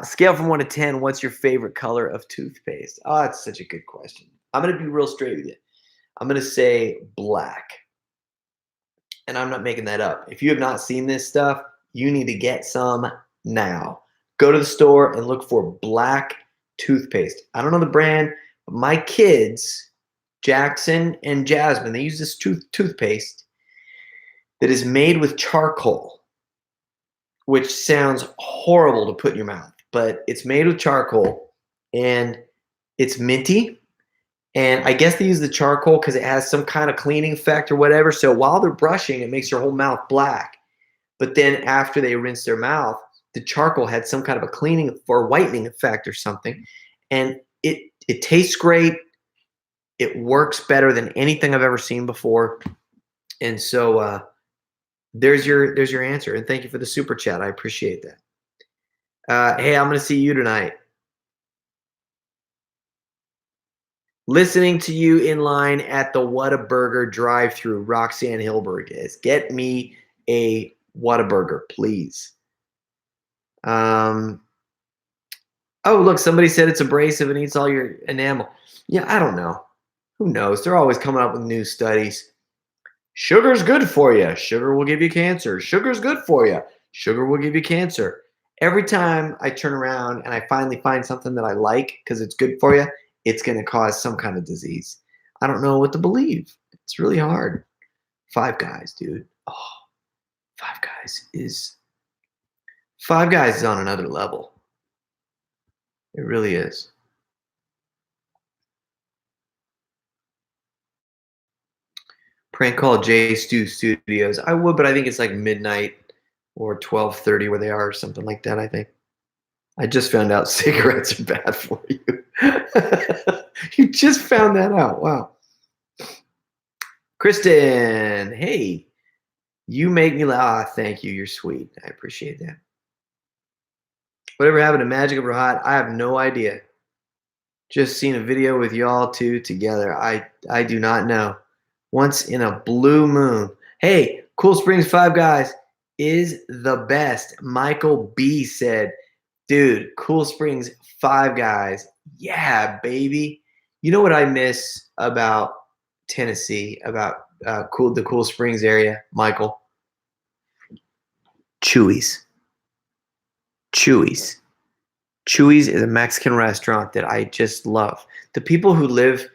Scale from 1 to 10. What's your favorite color of toothpaste? Oh, that's such a good question. I'm going to be real straight with you. I'm going to say black. And I'm not making that up. If you have not seen this stuff, you need to get some now. Go to the store and look for black toothpaste. I don't know the brand, but my kids, Jackson and Jasmine, they use this toothpaste that is made with charcoal, which sounds horrible to put in your mouth, but it's made with charcoal, and it's minty. And I guess they use the charcoal because it has some kind of cleaning effect or whatever. So while they're brushing, it makes your whole mouth black. But then after they rinse their mouth, the charcoal had some kind of a cleaning or whitening effect or something. And it tastes great. It works better than anything I've ever seen before. And so there's your answer. And thank you for the super chat. I appreciate that. Hey, I'm going to see you tonight. Listening to you in line at the Whataburger drive-thru, Roxanne Hilberg is. Get me a Whataburger, please. Oh, look, somebody said it's abrasive and eats all your enamel. Yeah, I don't know. Who knows? They're always coming up with new studies. Sugar's good for you. Sugar will give you cancer. Sugar's good for you. Sugar will give you cancer. Every time I turn around and I finally find something that I like because it's good for you, it's going to cause some kind of disease. I don't know what to believe. It's really hard. Five Guys, dude. Oh, Five Guys is on another level. It really is. Prank call J Stu Studios. I would, but I think it's like midnight or 12:30 where they are or something like that, I think. I just found out cigarettes are bad for you. You just found that out. Wow. Kristen, hey, you make me laugh. Thank you. You're sweet. I appreciate that. Whatever happened to Magic Over Hot? I have no idea. Just seen a video with y'all two together. I do not know. Once in a blue moon. Hey, Cool Springs Five Guys is the best. Michael B said, dude, Cool Springs Five Guys. Yeah, baby. You know what I miss about Tennessee, about the Cool Springs area, Michael? Chewy's. Chewy's. Chewy's is a Mexican restaurant that I just love. The people who live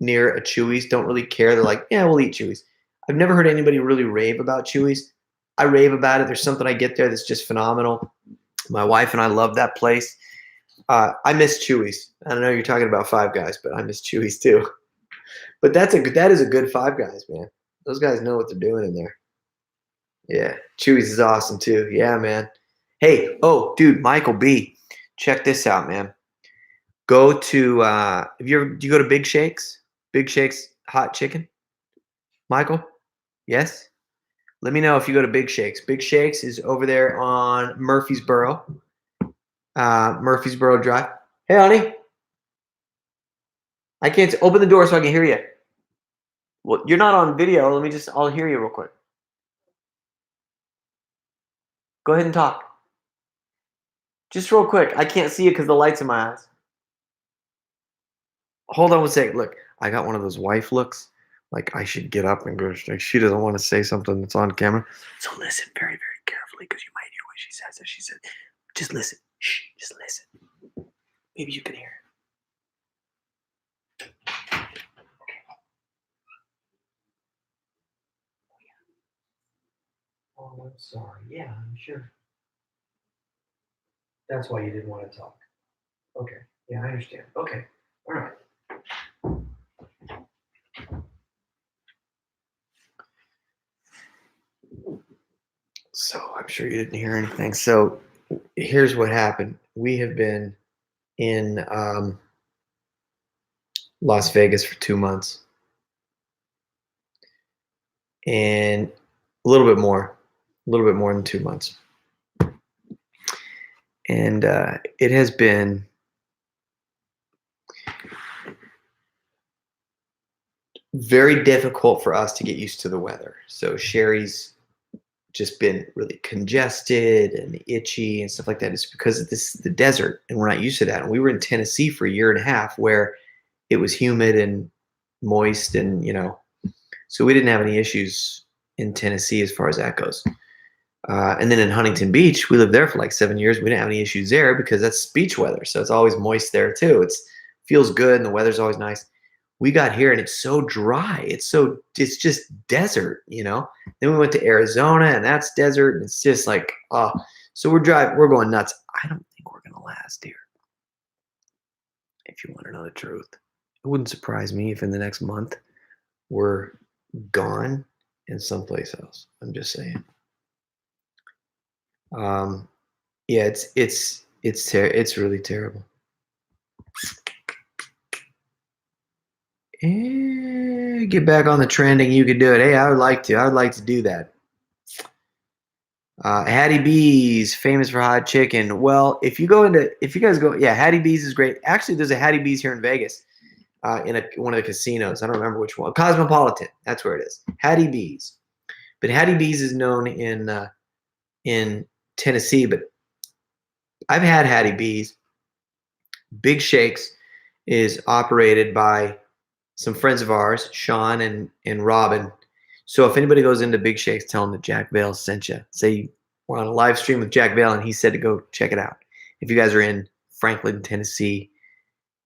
near a Chewy's don't really care. They're like, yeah, we'll eat Chewy's. I've never heard anybody really rave about Chewy's. I rave about it. There's something I get there that's just phenomenal. My wife and I love that place. I miss Chewy's. I don't know you're talking about Five Guys, but I miss Chewy's too. But that is a good Five Guys, man. Those guys know what they're doing in there. Yeah, Chewy's is awesome too. Yeah, man. Hey, oh, dude, Michael B, check this out, man. Go to do you go to Big Shakes? Big Shakes hot chicken? Michael? Yes? Let me know if you go to Big Shakes. Big Shakes is over there on Murfreesboro. Murfreesboro Drive. Hey, honey. I can't open the door so I can hear you. Well, you're not on video. I'll hear you real quick. Go ahead and talk. Just real quick. I can't see you because the light's in my eyes. Hold on one second. Look, I got one of those wife looks. Like I should get up and go. She doesn't want to say something that's on camera. So listen very, very carefully because you might hear what she says. As she said, just listen. Shh, just listen. Maybe you can hear it. Oh, I'm sorry. Yeah, I'm sure. That's why you didn't want to talk. Okay. Yeah, I understand. Okay. All right. So I'm sure you didn't hear anything. So here's what happened. We have been in Las Vegas for 2 months. And a little bit more than 2 months. And it has been very difficult for us to get used to the weather. So Sherry's just been really congested and itchy and stuff like that. It's because of the desert, and we're not used to that. And we were in Tennessee for a year and a half where it was humid and moist, and so we didn't have any issues in Tennessee as far as that goes. And then in Huntington Beach, we lived there for like 7 years. We didn't have any issues there because that's beach weather, so it's always moist there too. It feels good and the weather's always nice. We got here and it's so dry. It's just desert, Then we went to Arizona and that's desert, and it's just like, so we're going nuts. I don't think we're gonna last here. If you want to know the truth, it wouldn't surprise me if in the next month we're gone and someplace else. I'm just saying. Yeah, it's really terrible. Get back on the trending. You could do it. Hey, I would like to do that. Hattie B's, famous for hot chicken. Well, if you guys go, yeah, Hattie B's is great. Actually, there's a Hattie B's here in Vegas. in one of the casinos. I don't remember which one. Cosmopolitan. That's where it is. Hattie B's. But Hattie B's is known in Tennessee. But I've had Hattie B's. Big Shakes is operated by some friends of ours, Sean and Robin. So if anybody goes into Big Shakes, tell them that Jack Vale sent you. Say we're on a live stream with Jack Vale, and he said to go check it out. If you guys are in Franklin, Tennessee,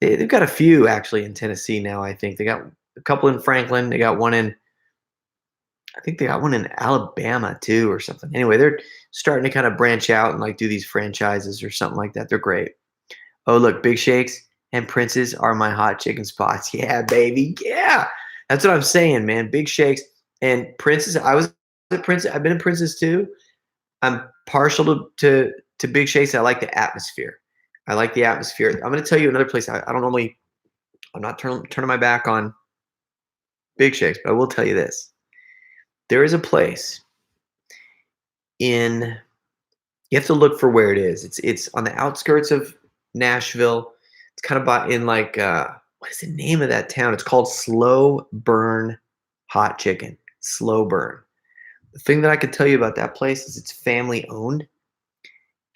they've got a few actually in Tennessee now. I think they got a couple in Franklin. They got one in, I think they got one in Alabama too, or something. Anyway, they're starting to kind of branch out and like do these franchises or something like that. They're great. Oh, look, Big Shakes and Prince's are my hot chicken spots. Yeah, baby. Yeah. That's what I'm saying, man. Big Shakes and Prince's. I was at Prince's. I've been in Prince's too. I'm partial to Big Shakes. I like the atmosphere. I like the atmosphere. I'm going to tell you another place. I don't normally, I'm not turning my back on Big Shakes, but I will tell you this. There is a place you have to look for where it is. It's on the outskirts of Nashville. It's kind of in like, what is the name of that town? It's called Slow Burn Hot Chicken. Slow Burn. The thing that I could tell you about that place is it's family owned.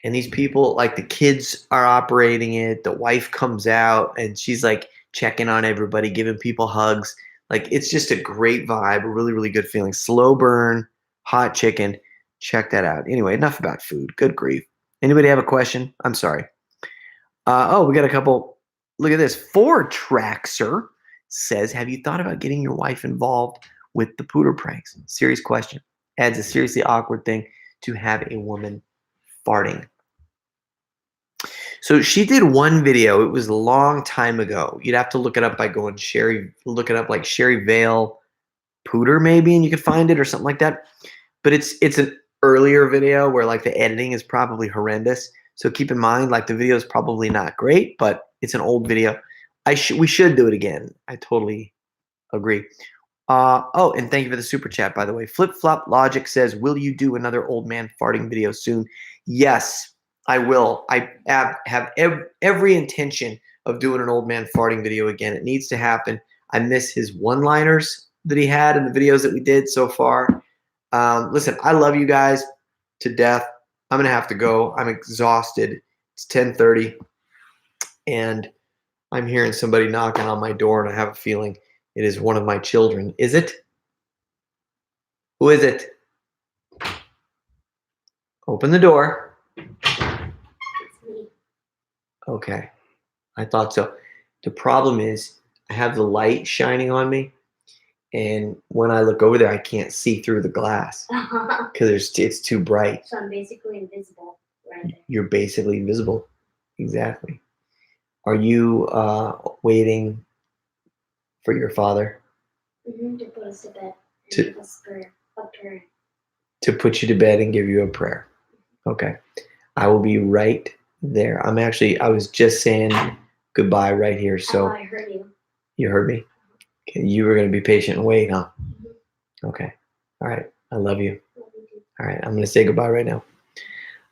And these people, like the kids are operating it. The wife comes out and she's like checking on everybody, giving people hugs. Like it's just a great vibe, a really, really good feeling. Slow Burn Hot Chicken. Check that out. Anyway, enough about food. Good grief. Anybody have a question? I'm sorry. Oh, we got a couple. Look at this. 4Traxer says, have you thought about getting your wife involved with the pooter pranks? Serious question. Adds a seriously awkward thing to have a woman farting. So she did one video. It was a long time ago. You'd have to look it up by going look it up like Sherry Vale Pooter maybe, and you could find it or something like that. But it's an earlier video where like the editing is probably horrendous. So keep in mind, like the video is probably not great, but it's an old video. We should do it again. I totally agree. Oh, and thank you for the super chat, by the way. Flip Flop Logic says, will you do another old man farting video soon? Yes, I will. I have every intention of doing an old man farting video again. It needs to happen. I miss his one-liners that he had in the videos that we did so far. Listen, I love you guys to death. I'm going to have to go. I'm exhausted. It's 10:30, and I'm hearing somebody knocking on my door, and I have a feeling it is one of my children. Is it? Who is it? Open the door. It's me. Okay. I thought so. The problem is I have the light shining on me, and when I look over there, I can't see through the glass because it's too bright. So I'm basically invisible right there. You're basically invisible. Exactly. Are you waiting for your father? To put us to bed and give us a prayer. To put you to bed and give you a prayer. Okay. I will be right there. I was just saying goodbye right here. So I heard you. You heard me? Okay. You were going to be patient and wait, huh? Okay. All right. I love you. All right. I'm going to say goodbye right now.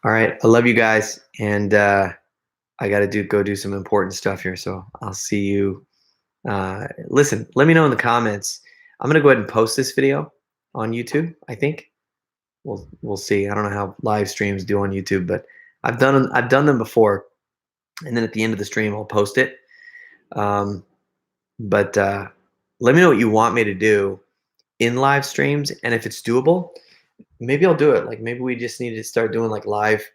All right. I love you guys. And I got to go do some important stuff here. So I'll see you. Listen, let me know in the comments. I'm going to go ahead and post this video on YouTube, I think. We'll see. I don't know how live streams do on YouTube, but I've done them before. And then at the end of the stream, I'll post it. But let me know what you want me to do in live streams. And if it's doable, maybe I'll do it. Like maybe we just need to start doing like live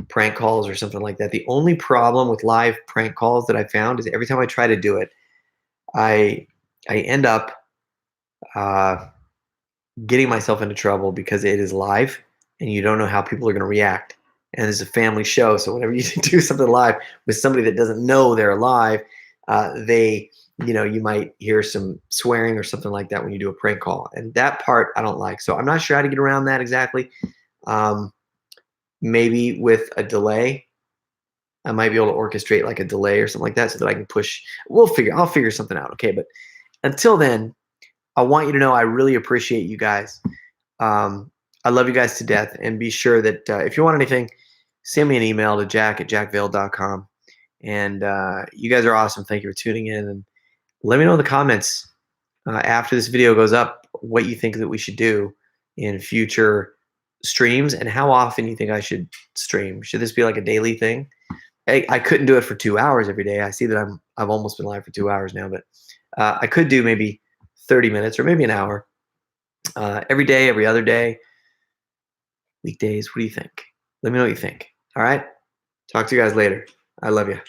prank calls or something like that. The only problem with live prank calls that I found is every time I try to do it, I end up getting myself into trouble because it is live and you don't know how people are going to react. And it's a family show. So whenever you do something live with somebody that doesn't know they're live, you might hear some swearing or something like that when you do a prank call. And that part I don't like. So I'm not sure how to get around that exactly. Maybe with a delay, I might be able to orchestrate like a delay or something like that so that I can push. I'll figure something out. Okay. But until then, I want you to know I really appreciate you guys. I love you guys to death. And be sure that if you want anything, send me an email to jack@jackvale.com. And you guys are awesome. Thank you for tuning in. And let me know in the comments after this video goes up what you think that we should do in future streams and how often you think I should stream. Should this be like a daily thing? I couldn't do it for 2 hours every day. I see that I've almost been live for 2 hours now, but I could do maybe 30 minutes or maybe an hour every day, every other day, weekdays. What do you think? Let me know what you think. All right. Talk to you guys later. I love you.